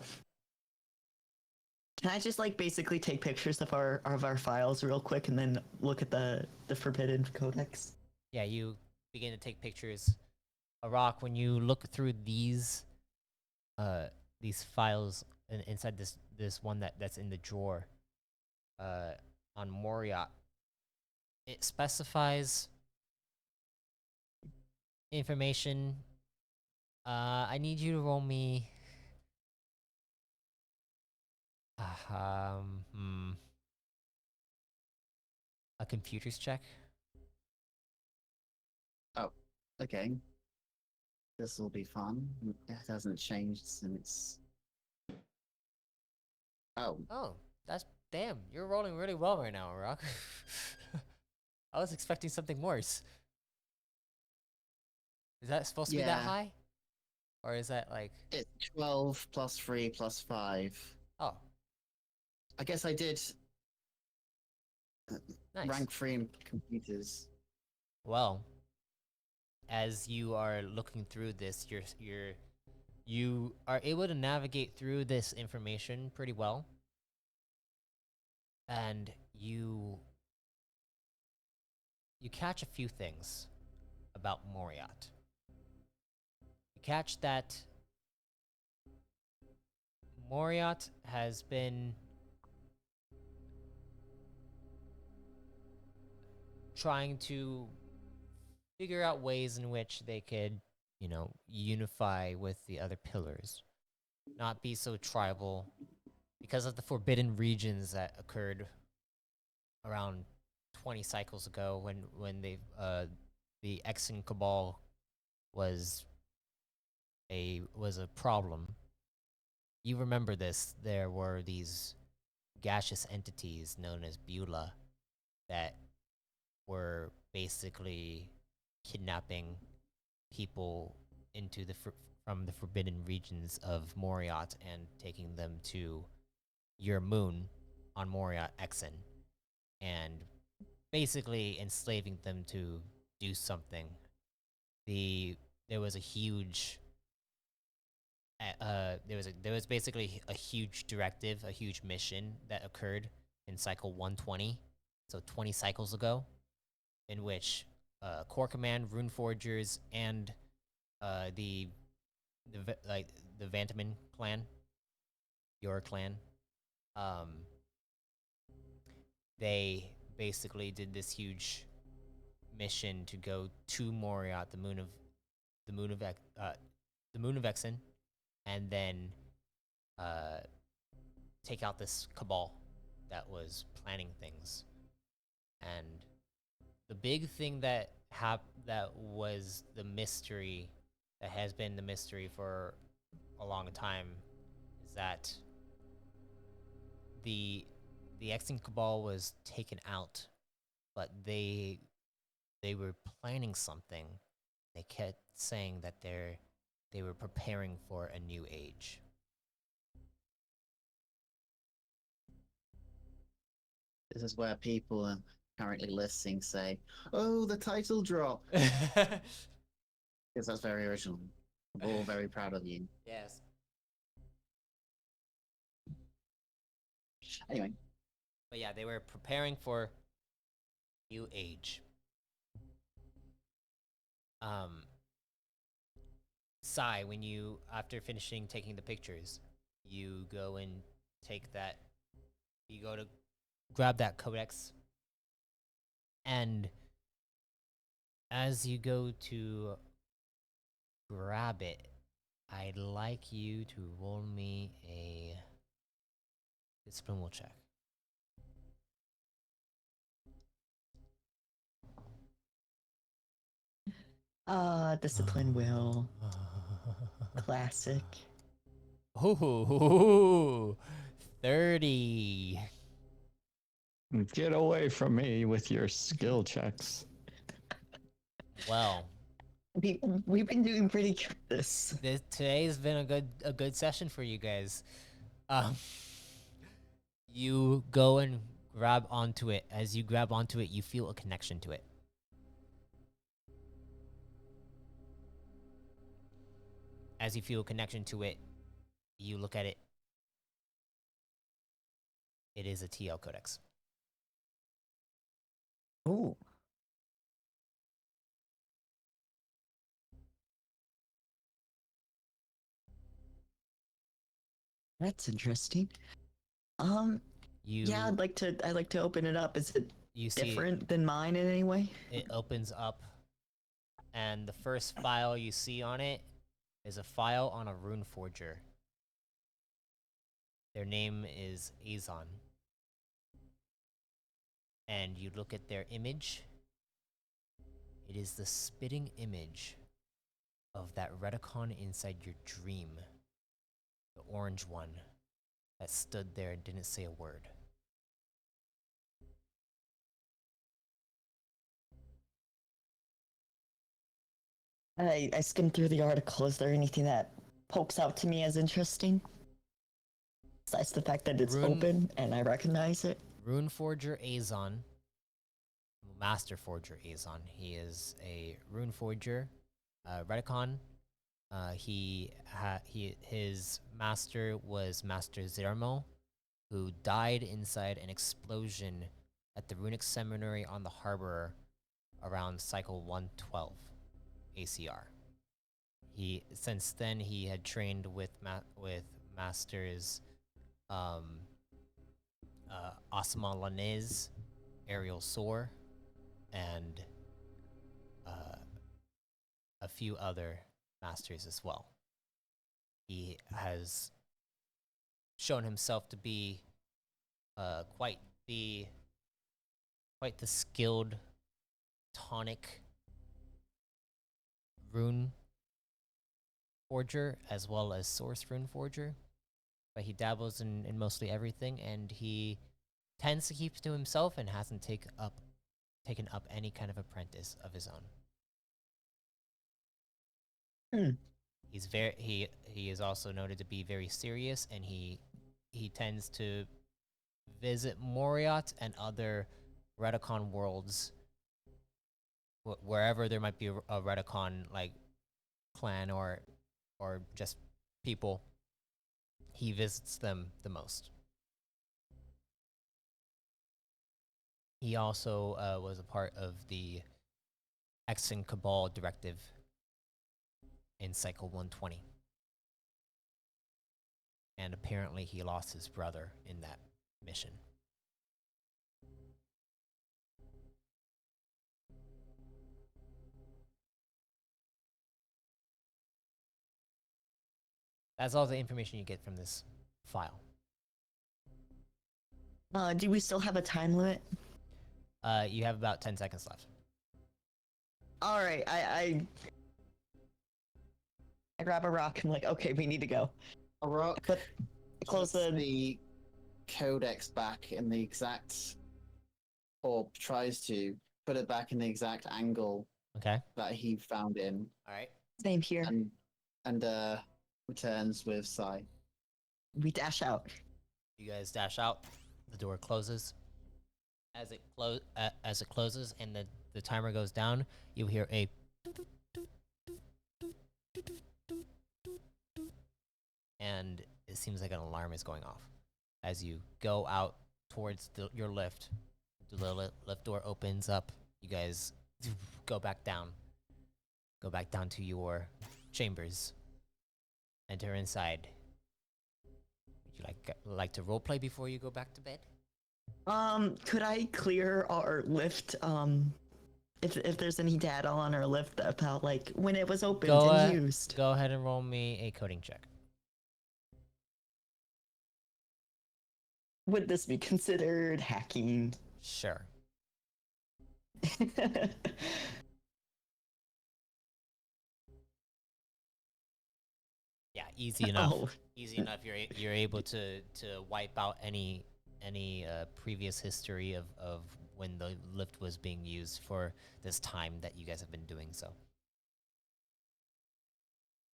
Speaker 4: I just like basically take pictures of our files real quick and then look at the Forbidden Codex?
Speaker 1: Yeah, you begin to take pictures. Arok, when you look through these files inside this one that's in the drawer on Moriat, it specifies information. I need you to roll me a computers check.
Speaker 3: Oh, okay. This will be fun. It hasn't changed since. Oh,
Speaker 1: Oh, that's damn. You're rolling really well right now, Arok. I was expecting something worse. Is that supposed to be that
Speaker 3: Yeah.
Speaker 1: high? Or is that like...
Speaker 3: it's 12 plus 3 plus 5.
Speaker 1: Oh,
Speaker 3: I guess I did
Speaker 1: nice.
Speaker 3: rank 3 in computers.
Speaker 1: Well, as you are looking through this, you are able to navigate through this information pretty well. And you catch a few things about Moriat. You catch that Moriat has been trying to figure out ways in which they could, unify with the other pillars. not be so tribal because of the forbidden regions that occurred around 20 cycles ago when the Exen Cabal was a problem. You remember this? There were these gaseous entities known as Beulah that were basically kidnapping people into from the forbidden regions of Moriat and taking them to your moon on Moriat Exen and basically enslaving them to do something. There was a huge there was basically a huge directive, a huge mission that occurred in cycle 120, so 20 cycles ago, in which Core Command, Rune Forgers, and the Vantaman clan, your clan, they basically did this huge mission to go to Moriat, the moon of Exen, and then take out this cabal that was planning things. And the big thing that was the mystery, that has been the mystery for a long time, is that the Exen Cabal was taken out, but they were planning something. They kept saying that they were preparing for a new age.
Speaker 3: This is where people are currently listening say, "Oh, the title drop." Because that's very original. We're all very proud of you.
Speaker 1: Yes.
Speaker 3: Anyway,
Speaker 1: But yeah, they were preparing for new age. Sai, when you, after finishing taking the pictures, you go and take that, you go to grab that codex, and as you go to grab it, I'd like you to roll me a discipline will check.
Speaker 4: Discipline will. Classic.
Speaker 1: Ooh, 30.
Speaker 2: Get away from me with your skill checks.
Speaker 1: Well,
Speaker 4: We've been doing pretty good this.
Speaker 1: today's been a good session for you guys. You go and grab onto it. As you grab onto it, you feel a connection to it. As you feel a connection to it, you look at it. It is a TL codex.
Speaker 4: Oh. That's interesting. Yeah, I'd like to open it up. Is it different than mine in any way?
Speaker 1: It opens up, and the first file you see on it is a file on a rune forger. Their name is Azon. And you look at their image. It is the spitting image of that Redicon inside your dream. The orange one that stood there and didn't say a word.
Speaker 4: I skimmed through the article. Is there anything that pokes out to me as interesting? Besides the fact that it's open and I recognize it.
Speaker 1: Rune Forger Azon. Master Forger Azon. He is a Rune Forger. Redicon. His master was Master Zermo, who died inside an explosion at the Runic Seminary on the Harbor around cycle 112 ACR. Since then he had trained with masters Osman Lanez, Ariel Soar, and a few other masters as well. He has shown himself to be quite the skilled tonic rune forger as well as source rune forger, but he dabbles in mostly everything, and he tends to keep to himself and hasn't taken up any kind of apprentice of his own. He is also noted to be very serious, and he tends to visit Moriat and other Redicon worlds wherever there might be a Redicon like clan or just people. He visits them the most. He also was a part of the Exon Cabal directive in Cycle 120. And apparently he lost his brother in that mission. That's all the information you get from this file.
Speaker 4: Do we still have a time limit?
Speaker 1: You have about 10 seconds left.
Speaker 4: All right, I grab a rock. I'm like, okay, we need to go.
Speaker 3: Arok
Speaker 4: But close
Speaker 3: puts
Speaker 4: the.
Speaker 3: the codex back in the exact, or tries to put it back in the exact angle
Speaker 1: Okay.
Speaker 3: that he found in,
Speaker 1: All right.
Speaker 4: Same here.
Speaker 3: and returns with Sai.
Speaker 4: We dash out.
Speaker 1: You guys dash out. The door closes. As it closes and the timer goes down, you hear a and it seems like an alarm is going off. As you go out towards your lift, the lift door opens up. You guys go back down. Go back down to your chambers. Enter inside. Would you like to roleplay before you go back to bed?
Speaker 4: Could I clear our lift? If there's any data on our lift about like when it was opened and used.
Speaker 1: Go ahead and roll me a coding check.
Speaker 4: Would this be considered hacking?
Speaker 1: Sure. Yeah, easy enough.
Speaker 4: Oh.
Speaker 1: Easy enough. You're able to wipe out any previous history of when the lift was being used for this time that you guys have been doing so.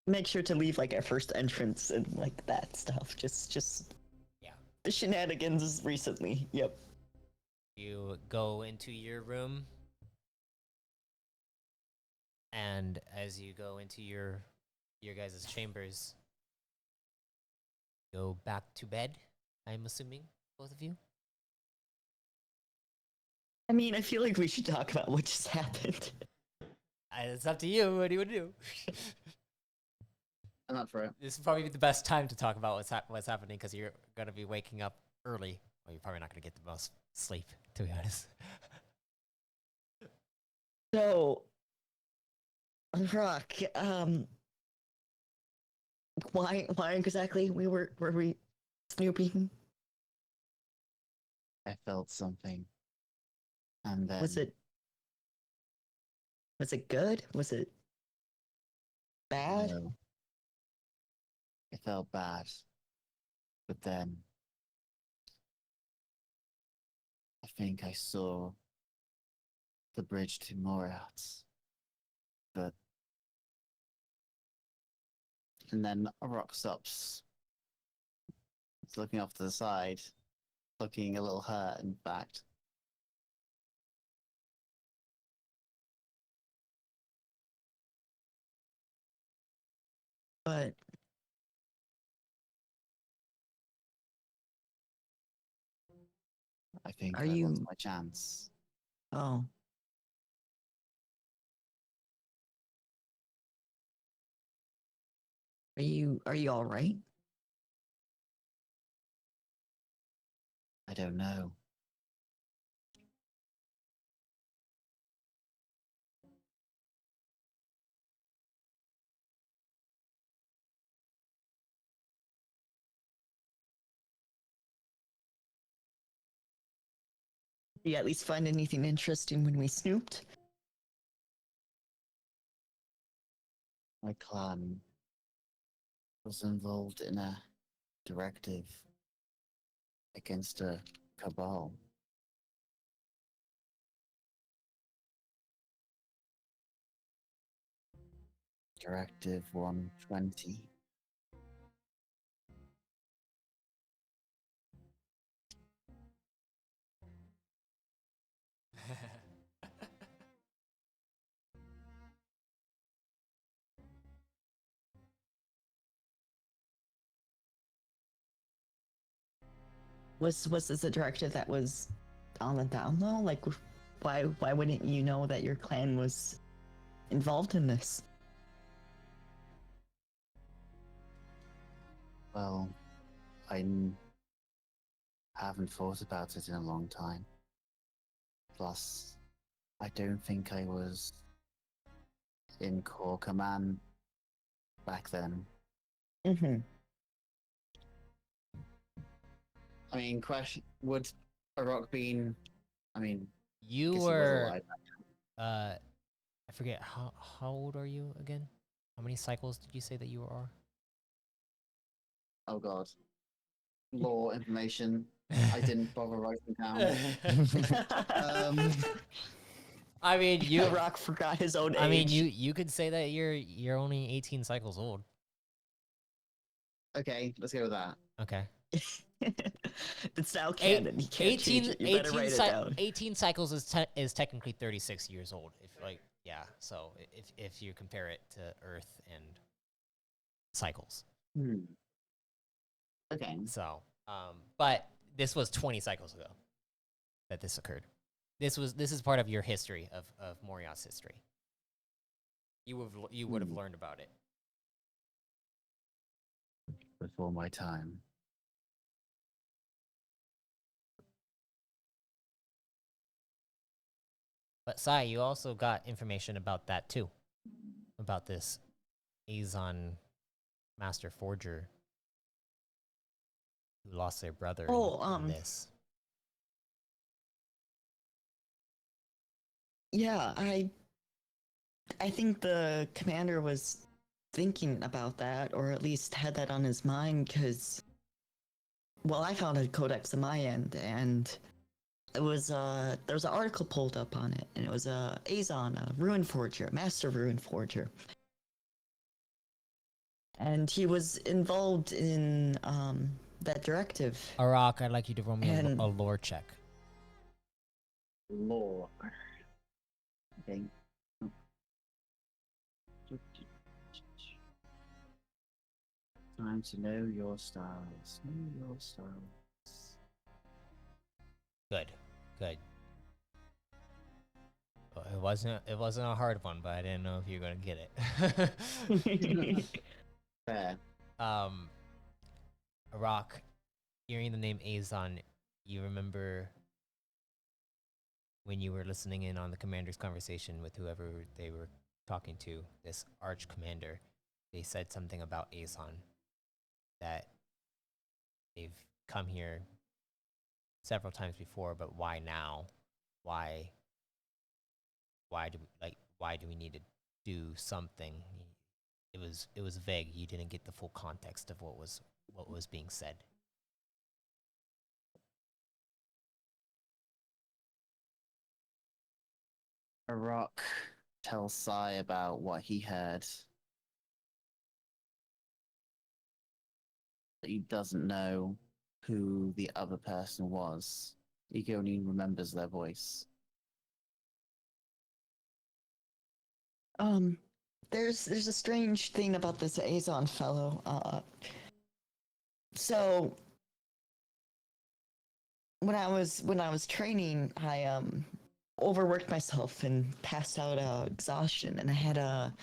Speaker 4: Make sure to leave like our first entrance and like that stuff. Just
Speaker 1: Yeah.
Speaker 4: the shenanigans recently. Yep.
Speaker 1: You go into your room, and as you go into your guys' chambers, go back to bed, I'm assuming, both of you?
Speaker 4: I mean, I feel like we should talk about what just happened.
Speaker 1: It's up to you. What do you want to do?
Speaker 3: I'm up for it.
Speaker 1: This is probably the best time to talk about what's happening because you're going to be waking up early. Well, you're probably not going to get the most sleep, to be honest.
Speaker 4: So, Rock, why exactly were we snooping?
Speaker 3: I felt something, and then
Speaker 4: Was it good? Was it bad?
Speaker 3: No. It felt bad, but then I think I saw the bridge to Moriart's, but and then Arok stops. It's looking off to the side, looking a little hurt, in fact.
Speaker 4: But
Speaker 3: I think
Speaker 4: Are
Speaker 3: I
Speaker 4: you-
Speaker 3: lost my chance.
Speaker 4: oh, are you all right?
Speaker 3: I don't know.
Speaker 4: you at least find anything interesting when we snooped?
Speaker 3: My clan was involved in a directive against a cabal. Directive 120.
Speaker 4: Was this a directive that was on the down low? Like, why wouldn't you know that your clan was involved in this?
Speaker 3: Well, haven't thought about it in a long time. Plus, I don't think I was in core command back then.
Speaker 4: Mm-hmm.
Speaker 3: I mean, question: would Arok been? I mean,
Speaker 1: You
Speaker 3: guess he was
Speaker 1: were,
Speaker 3: alive.
Speaker 1: I forget how old are you again? How many cycles did you say that you are?
Speaker 3: Oh God, law information. I didn't bother writing down.
Speaker 1: I mean, you.
Speaker 4: Rock forgot his own age.
Speaker 1: I mean, you could say that you're only 18 cycles old.
Speaker 3: Okay, let's go with that.
Speaker 1: Okay.
Speaker 4: It's now canon. You can't change it. You better write it down.
Speaker 1: 18 cycles is technically 36 years old. If yeah. So if you compare it to Earth and cycles.
Speaker 3: Okay.
Speaker 1: So, but this was 20 cycles ago that this occurred. This is part of your history of Moria's history. You would have learned about it.
Speaker 3: Before my time.
Speaker 1: But Sai, you also got information about that too. About this Azon Master Forger who lost their brother in this.
Speaker 4: Yeah, I think the commander was thinking about that, or at least had that on his mind, because, well, I found a codex on my end, and it was there was an article pulled up on it, and it was Azon, a rune forger, a master rune forger, and he was involved in that directive.
Speaker 1: Arok, I'd like you to roll me a lore check.
Speaker 3: Lore. Okay. Time to know your styles. Know your styles.
Speaker 1: Good. Well, it wasn't a hard one, but I didn't know if you were gonna get it.
Speaker 3: Fair.
Speaker 1: Arok, hearing the name Azon, you remember when you were listening in on the commander's conversation with whoever they were talking to, this arch commander, they said something about Azon, that they've come here several times before, but why now? Why do we need to do something? It was vague. You didn't get the full context of what was being said.
Speaker 3: Arok tells Sai about what he heard. But he doesn't know who the other person was. He only remembers their voice.
Speaker 4: There's a strange thing about this Azon fellow. So when I was training, I overworked myself and passed out exhaustion, and I had a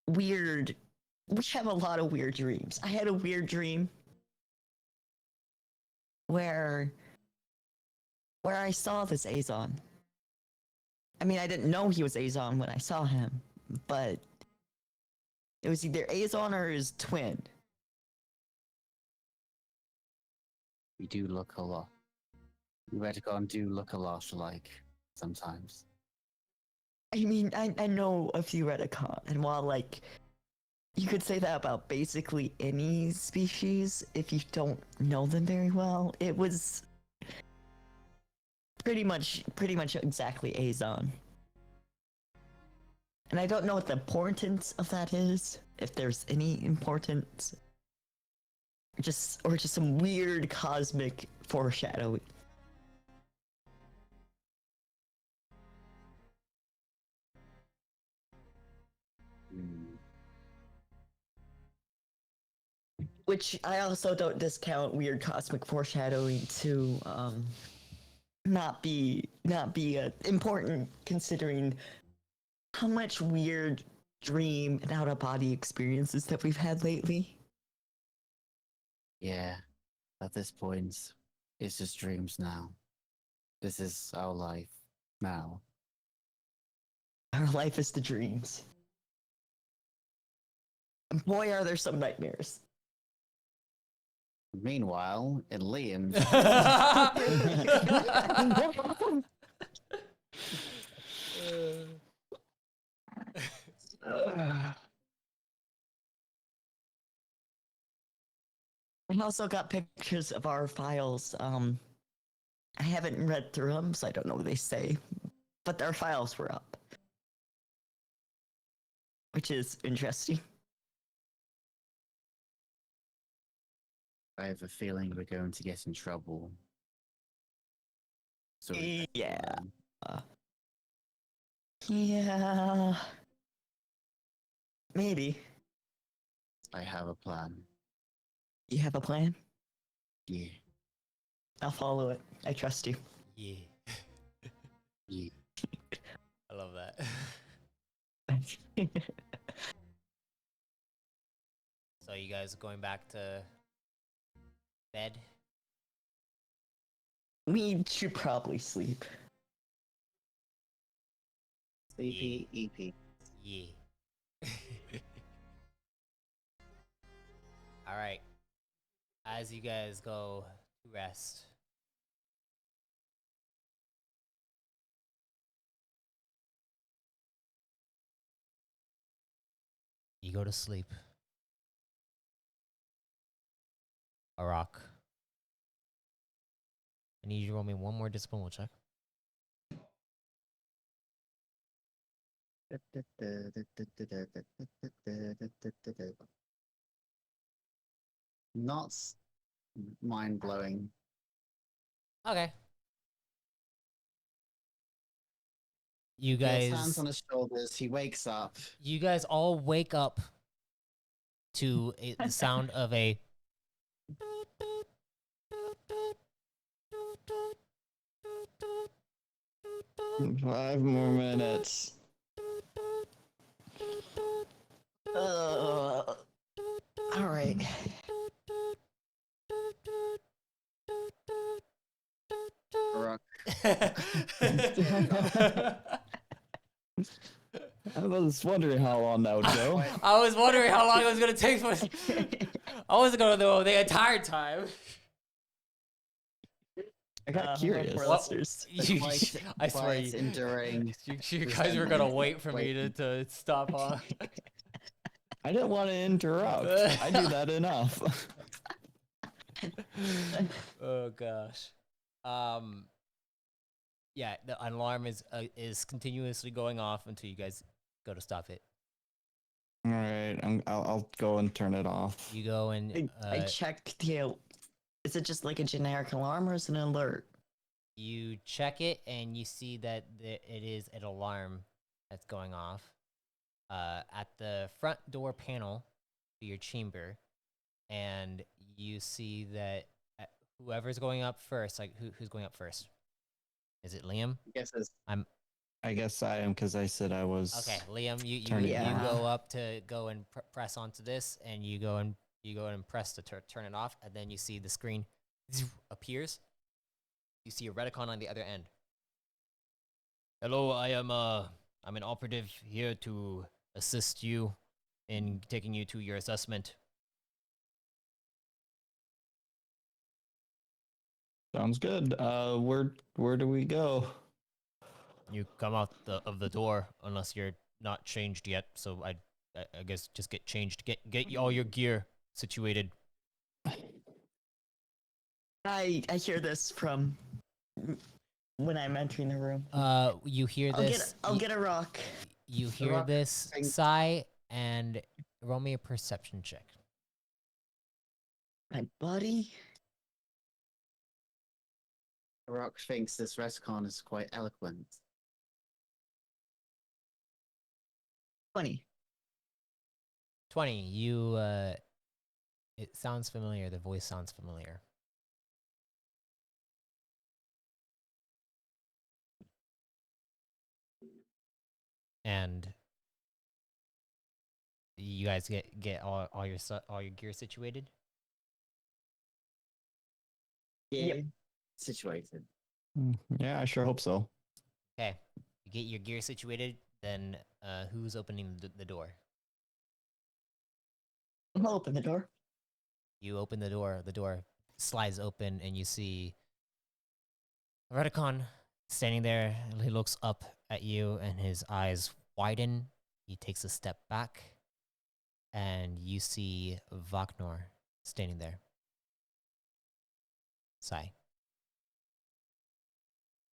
Speaker 4: weird. We have a lot of weird dreams. I had a weird dream where I saw this Azon. I mean, I didn't know he was Azon when I saw him, but it was either Azon or his twin.
Speaker 3: We do look a lot Redcon do look a lot alike sometimes.
Speaker 4: I mean, I know a few Redicon, and while like you could say that about basically any species if you don't know them very well, it was pretty much exactly Azon. And I don't know what the importance of that is, if there's any importance. Or just some weird cosmic foreshadowing.
Speaker 3: Hmm.
Speaker 4: Which I also don't discount weird cosmic foreshadowing to not be important, considering how much weird dream and out of body experiences that we've had lately.
Speaker 3: Yeah, at this point, it's just dreams now. This is our life now.
Speaker 4: Our life is the dreams. And boy, are there some nightmares.
Speaker 3: Meanwhile, in Liam's,
Speaker 4: I also got pictures of our files. I haven't read through them, so I don't know what they say. But our files were up, which is interesting.
Speaker 3: I have a feeling we're going to get in trouble. So
Speaker 4: Yeah. Yeah. Maybe.
Speaker 3: I have a plan.
Speaker 4: You have a plan?
Speaker 3: Yeah.
Speaker 4: I'll follow it. I trust you.
Speaker 1: Yeah.
Speaker 3: Yeah.
Speaker 1: I love that. So you guys going back to bed?
Speaker 4: We should probably sleep.
Speaker 3: Sleepy EP.
Speaker 1: Yeah. All right. As you guys go to rest, you go to sleep. Arok. I need you to roll me one more discipline check.
Speaker 3: Not mind blowing.
Speaker 1: Okay. You
Speaker 3: He has hands
Speaker 1: guys,
Speaker 3: on his shoulders. He wakes up.
Speaker 1: you guys all wake up to the sound of a
Speaker 2: 5 more minutes.
Speaker 4: All right.
Speaker 3: Arok.
Speaker 2: I was wondering how long that would go.
Speaker 1: I was wondering how long it was gonna take for. I wasn't gonna know the entire time.
Speaker 2: I got curious.
Speaker 4: For
Speaker 1: What-
Speaker 4: listeners.
Speaker 1: I swear,
Speaker 3: Quiet, enduring.
Speaker 1: you guys were gonna wait for me to stop on.
Speaker 2: I didn't want to interrupt. I do that enough.
Speaker 1: Oh gosh. Yeah, the alarm is continuously going off until you guys go to stop it.
Speaker 2: All right, I'll go and turn it off.
Speaker 1: You go and
Speaker 4: I checked the. Is it just like a generic alarm or is it an alert?
Speaker 1: you check it and you see that it is an alarm that's going off at the front door panel to your chamber, and you see that whoever's going up first, like who's going up first? Is it Liam?
Speaker 3: I guess it's
Speaker 2: I guess I am because I said I was.
Speaker 1: Okay, Liam, you
Speaker 2: Turn it
Speaker 1: go
Speaker 4: on.
Speaker 1: up to go and press onto this, and you go and press to turn it off, and then you see the screen appears. You see a Redicon on the other end. Hello, I'm an operative here to assist you in taking you to your assessment.
Speaker 2: Sounds good. Where do we go?
Speaker 1: You come out of the door unless you're not changed yet. So I guess just get changed. Get all your gear situated.
Speaker 4: I hear this from when I'm entering the room.
Speaker 1: You hear this?
Speaker 4: I'll get a rock.
Speaker 1: You hear
Speaker 3: rock
Speaker 1: this,
Speaker 3: thing.
Speaker 1: Sai, and roll me a perception check.
Speaker 4: My buddy.
Speaker 3: Arok thinks this retcon is quite eloquent.
Speaker 4: 20.
Speaker 1: 20. You it sounds familiar. The voice sounds familiar. And you guys get all your gear situated.
Speaker 3: Yeah. Situated.
Speaker 2: Yeah, I sure hope so.
Speaker 1: Okay, you get your gear situated. Then who's opening the door?
Speaker 4: I'll open the door.
Speaker 1: You open the door. The door slides open, and you see Redicon standing there. He looks up at you, and his eyes widen. He takes a step back, and you see Vaknor standing there. Sai.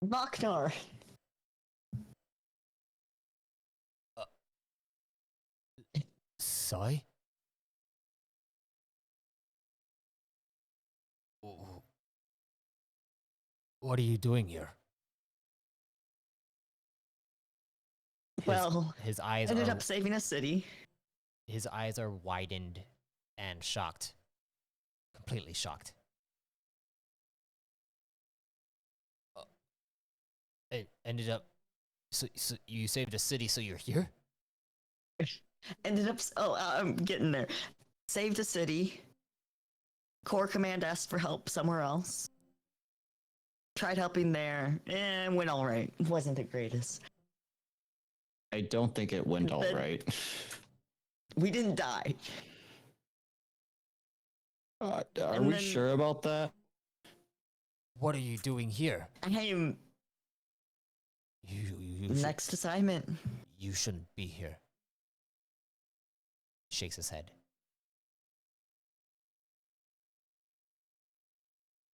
Speaker 4: Vaknar.
Speaker 1: Sai? What are you doing here?
Speaker 4: Well,
Speaker 1: His eyes
Speaker 4: ended
Speaker 1: are
Speaker 4: up saving a city.
Speaker 1: his eyes are widened and shocked. Completely shocked. It ended up so you saved a city, so you're here?
Speaker 4: Ended up. I'm getting there. Saved a city. Core Command asked for help somewhere else. Tried helping there, and went all right. Wasn't the greatest.
Speaker 2: I don't think it went all
Speaker 4: But-
Speaker 2: right.
Speaker 4: We didn't die.
Speaker 2: Are
Speaker 4: And
Speaker 2: we
Speaker 4: then-
Speaker 2: sure about that?
Speaker 1: What are you doing here?
Speaker 4: I am
Speaker 1: You
Speaker 4: next assignment.
Speaker 1: you shouldn't be here. Shakes his head.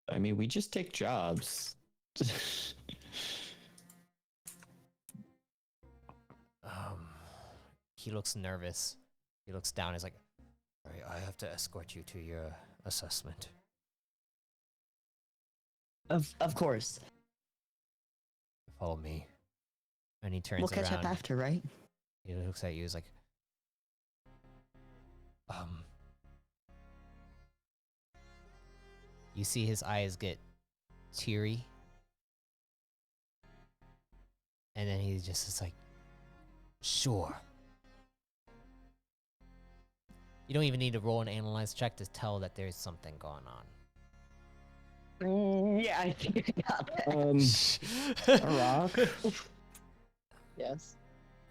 Speaker 2: I mean, we just take jobs.
Speaker 1: He looks nervous. He looks down. He's like, "All right, I have to escort you to your assessment."
Speaker 4: Of course.
Speaker 1: Follow me. And he turns
Speaker 4: We'll catch
Speaker 1: around.
Speaker 4: up after, right?
Speaker 1: He looks at you. He's like, You see his eyes get teary. And then he just is like, "Sure." You don't even need to roll an analyze check to tell that there's something going on.
Speaker 4: Yeah, I think I got that.
Speaker 2: Arok,
Speaker 3: Yes.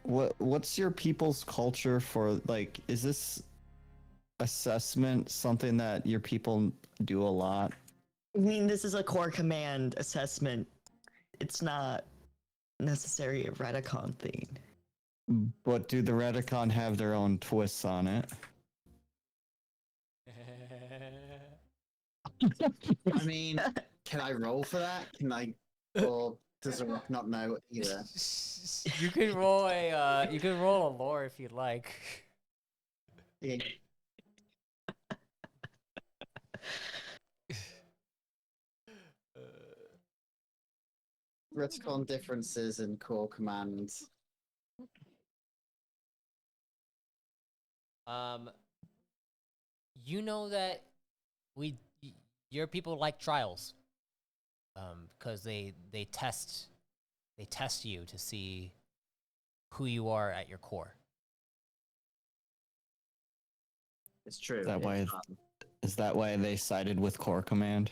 Speaker 2: what's your people's culture for, like, is this assessment something that your people do a lot?
Speaker 4: I mean, this is a core command assessment. It's not necessarily a Redicon thing.
Speaker 2: But do the Redicon have their own twists on it?
Speaker 3: I mean, can I roll for that? Can I? Or does Arok not know either?
Speaker 1: You can roll a lore if you'd like.
Speaker 3: Yeah. Retcon differences in core commands.
Speaker 1: You know that your people like trials, because they test you to see who you are at your core.
Speaker 3: It's true.
Speaker 2: That way- Is that why they sided with Core Command?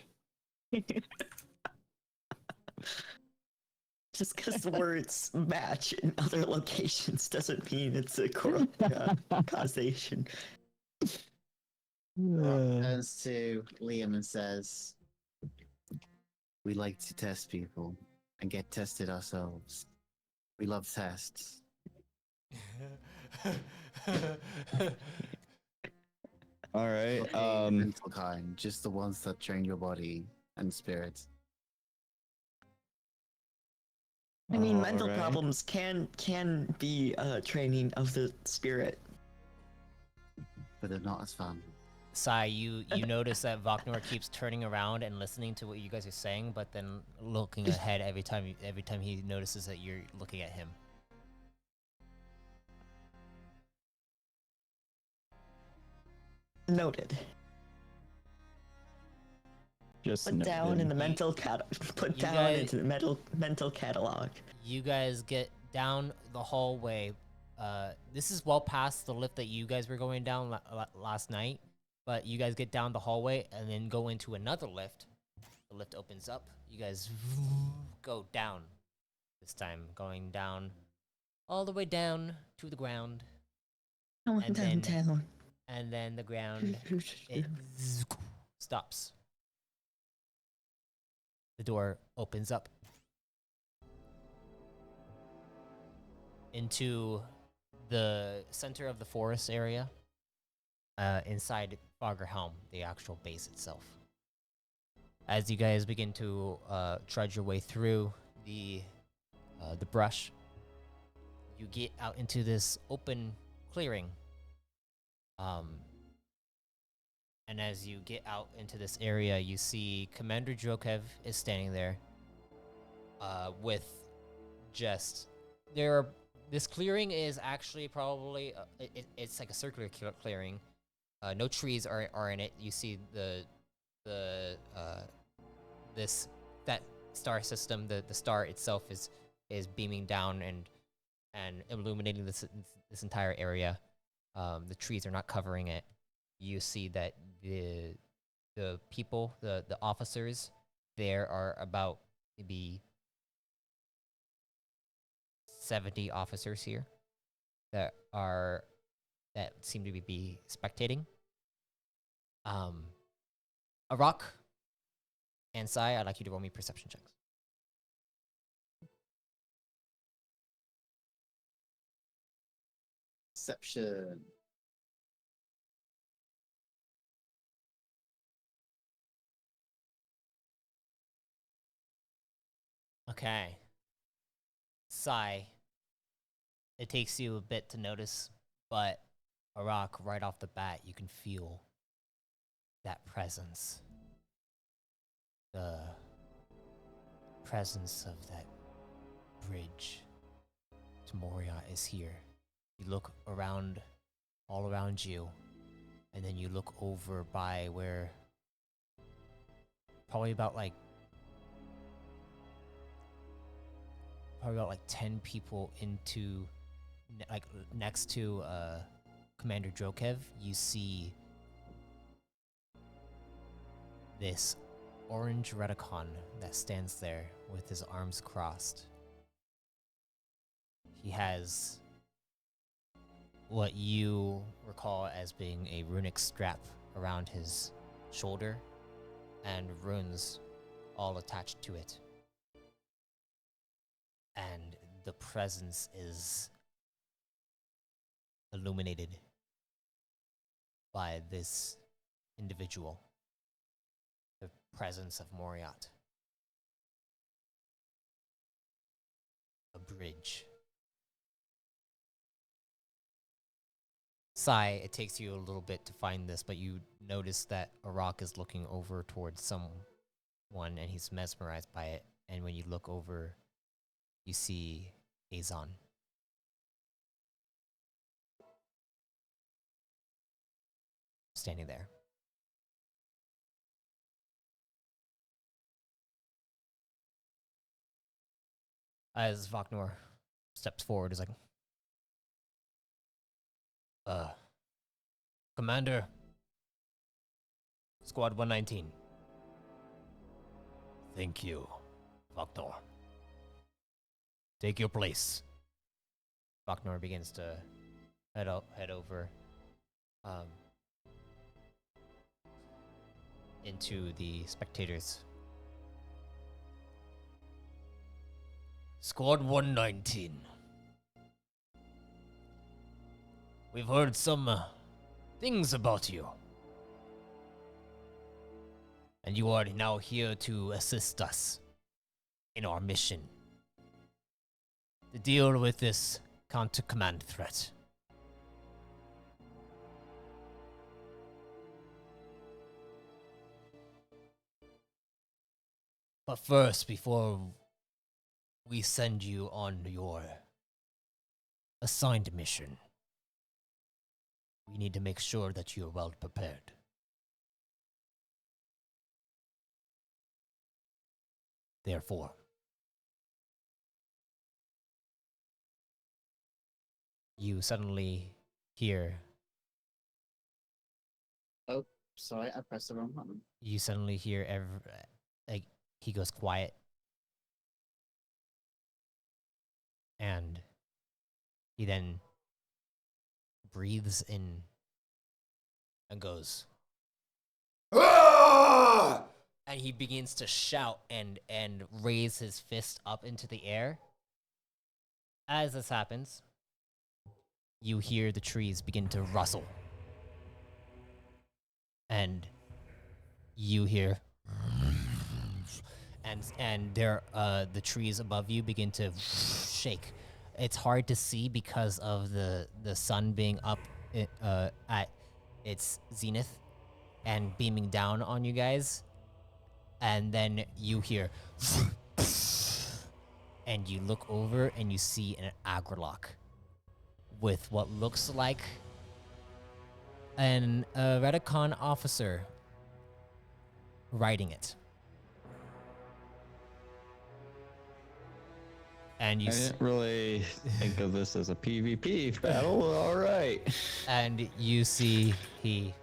Speaker 4: Just because the words match in other locations doesn't mean it's a core causation.
Speaker 3: Arok turns to Liam and says, We like to test people and get tested ourselves. We love tests.
Speaker 2: All right.
Speaker 3: Not the mental kind, just the ones that drain your body and spirit.
Speaker 4: I mean, mental
Speaker 2: Alright.
Speaker 4: problems can be training of the spirit.
Speaker 3: But they're not as fun.
Speaker 1: Sai, you notice that Voknor keeps turning around and listening to what you guys are saying, but then looking ahead every time he notices that you're looking at him.
Speaker 4: Noted.
Speaker 2: Just
Speaker 4: Put down in
Speaker 2: noted.
Speaker 4: the mental put
Speaker 1: you
Speaker 4: down
Speaker 1: guys-
Speaker 4: into the mental catalog.
Speaker 1: You guys get down the hallway. This is well past the lift that you guys were going down last night, but you guys get down the hallway and then go into another lift. The lift opens up. You guys go down. This time going down, all the way down to the ground,
Speaker 4: Going
Speaker 1: And then-
Speaker 4: downtown.
Speaker 1: and then the ground it stops. The door opens up into the center of the forest area, inside Foggerhelm, the actual base itself. As you guys begin to trudge your way through the brush, you get out into this open clearing. And as you get out into this area, you see Commander Drokev is standing there, with just this clearing is actually probably it's like a circular clearing. No trees are in it. You see that star system. The star itself is beaming down and illuminating this entire area. The trees are not covering it. You see that the people, the officers, there are about maybe 70 officers here that seem to be spectating. Arok and Sai, I'd like you to roll me perception checks.
Speaker 3: Perception.
Speaker 1: Okay. Sai, it takes you a bit to notice, but Arok, right off the bat, you can feel that presence. The presence of that bridge to Moria is here. You look around, all around you, and then you look over by where probably about like 10 people into next to Commander Drokev. You see this orange Redicon that stands there with his arms crossed. He has what you recall as being a runic strap around his shoulder and runes all attached to it. And the presence is illuminated by this individual, the presence of Moriat. A bridge. Sai, it takes you a little bit to find this, but you notice that Arok is looking over towards someone and he's mesmerized by it. And when you look over, you see Azon. Standing there. As Voknor steps forward, is like, Commander, Squad 119. Thank you, Voknor. Take your place. Voknor begins to head over into the spectators. Squad 119. We've heard some things about you. And you are now here to assist us in our mission to deal with this counter-command threat. But first, before we send you on your assigned mission, we need to make sure that you're well prepared. Therefore, you suddenly hear,
Speaker 3: Oh, sorry, I pressed the wrong button.
Speaker 1: you suddenly hear, like, he goes quiet. And he then breathes in and goes, "Ah!" And he begins to shout and raise his fist up into the air. As this happens, you hear the trees begin to rustle. And you hear, and there the trees above you begin to shake. It's hard to see because of the sun being up at its zenith and beaming down on you guys. And then you hear, and you look over and you see an agralock with what looks like a Redicon officer riding it. And you
Speaker 2: I didn't really think of this as a PvP battle. All right.
Speaker 1: and you see he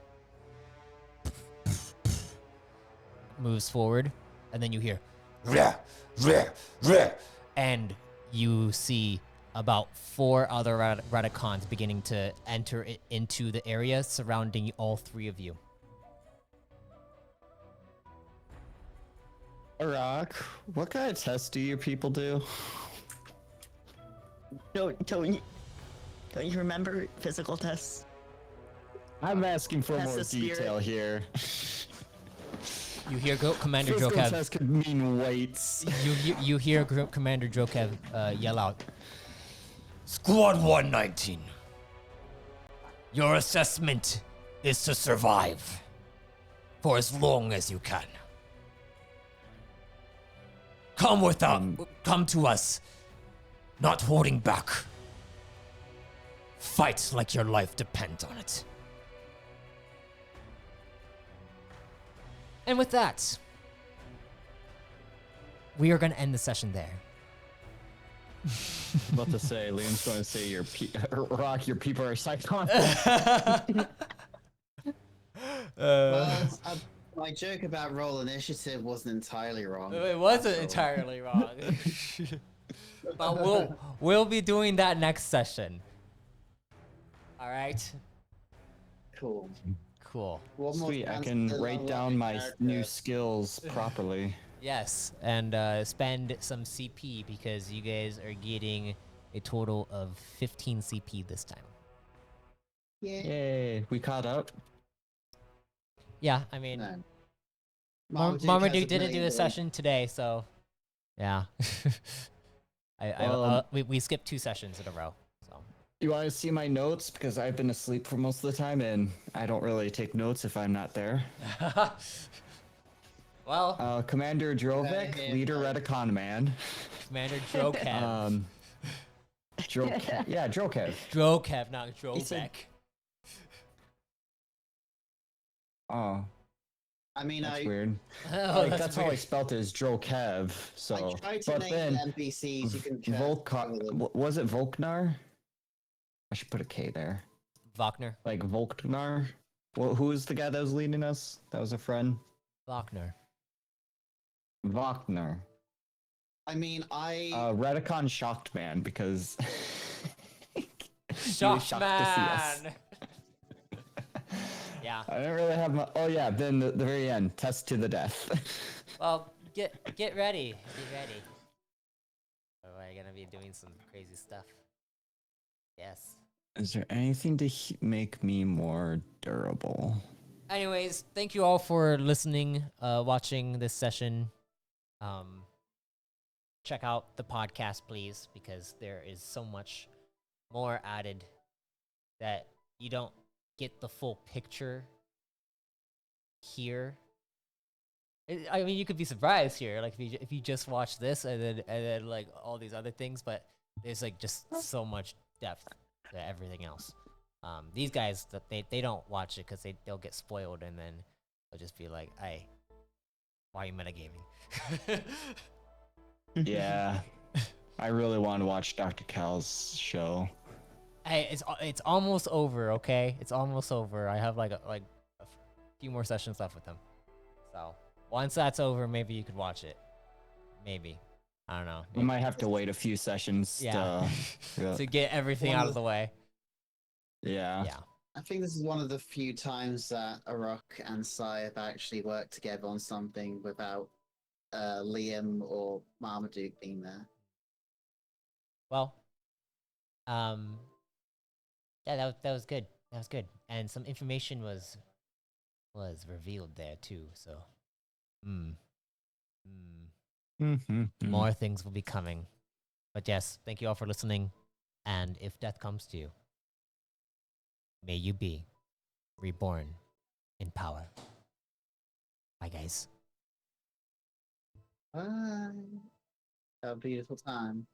Speaker 1: moves forward, and then you hear, "Rah, rah, rah," and you see about 4 other Radicons beginning to enter into the area surrounding all 3 of you.
Speaker 2: Arok, what kind of tests do your people do?
Speaker 4: Don't you remember physical tests?
Speaker 2: I'm asking for
Speaker 4: Test
Speaker 2: more
Speaker 4: the spirit.
Speaker 2: detail here.
Speaker 1: You hear Commander
Speaker 2: Physical
Speaker 1: Jokev.
Speaker 2: test could mean weights.
Speaker 1: You hear Commander Jokev yell out, "Squad 119, your assessment is to survive for as long as you can. Come to us, not holding back. Fight like your life depends on it." And with that, we are going to end the session there.
Speaker 2: About to say, Liam's going to say Rock, your people are psychotic.
Speaker 3: Well, my joke about roll initiative wasn't entirely wrong.
Speaker 1: It wasn't
Speaker 3: That's all.
Speaker 1: entirely wrong. But we'll be doing that next session. All right.
Speaker 3: Cool.
Speaker 1: Cool.
Speaker 3: One more
Speaker 2: Sweet, I
Speaker 3: chance
Speaker 2: can
Speaker 3: to
Speaker 2: write
Speaker 3: level up
Speaker 2: down
Speaker 3: your
Speaker 2: my
Speaker 3: character.
Speaker 2: new skills properly.
Speaker 1: Yes, and spend some CP because you guys are getting a total of 15 CP this time.
Speaker 3: Yeah.
Speaker 2: Yay, we caught up.
Speaker 1: Yeah, I mean,
Speaker 3: No.
Speaker 1: Marmaduke didn't do a session today, so yeah. We skipped 2 sessions in a row. So
Speaker 2: You want to see my notes? Because I've been asleep for most of the time, and I don't really take notes if I'm not there.
Speaker 1: well,
Speaker 2: Commander Drovek,
Speaker 3: Yeah,
Speaker 2: leader Redicon man.
Speaker 1: Commander Drokev.
Speaker 2: Yeah, Drokev.
Speaker 1: Drokev, not
Speaker 4: He said-
Speaker 1: Drovek.
Speaker 2: Oh,
Speaker 3: I mean,
Speaker 2: that's
Speaker 3: I
Speaker 2: weird.
Speaker 1: Oh,
Speaker 2: That's how I
Speaker 1: weird.
Speaker 2: spelt it, is Drokev. So,
Speaker 3: tried to
Speaker 2: but
Speaker 3: name
Speaker 2: then
Speaker 3: the NPCs. You can check
Speaker 2: Volkar,
Speaker 3: some of them.
Speaker 2: was it Volknar? I should put a K there.
Speaker 1: Wagner.
Speaker 2: Like Volknar. Well, who was the guy that was leading us? That was a friend.
Speaker 1: Wagner.
Speaker 2: Wagner.
Speaker 3: I mean,
Speaker 2: Redicon shocked man because he was
Speaker 1: Shocked
Speaker 2: shocked to see us.
Speaker 1: man. Yeah.
Speaker 2: I didn't really have my. Oh yeah, then the very end, test to the death.
Speaker 1: Well, get ready. Get ready. All right. doing some crazy stuff. Yes.
Speaker 2: Is there anything to make me more durable?
Speaker 1: Anyways, thank you all for listening, watching this session. Check out the podcast, please, because there is so much more added that you don't get the full picture here. I mean, you could be surprised here, like if you just watch this and then like all these other things, but there's like just so much depth to everything else. These guys, they don't watch it because they'll get spoiled, and then they'll just be like, "Hey, why are you metagaming?"
Speaker 2: Yeah. I really want to watch Dr. Cal's show.
Speaker 1: Hey, it's almost over, okay? It's almost over. I have like a few more sessions left with him. So once that's over, maybe you could watch it. Maybe. I don't know.
Speaker 2: We might have to wait a few sessions
Speaker 1: Yeah. To get everything out of the way.
Speaker 2: Yeah.
Speaker 1: Yeah.
Speaker 3: I think this is one of the few times that Arok and Sai have actually worked together on something without Liam or Marmaduke being there.
Speaker 1: Well, yeah, that was good. That was good. And some information was revealed there too. So, more things will be coming. But yes, thank you all for listening. And if death comes to you, may you be reborn in power. Bye, guys.
Speaker 3: Bye. Have a beautiful time.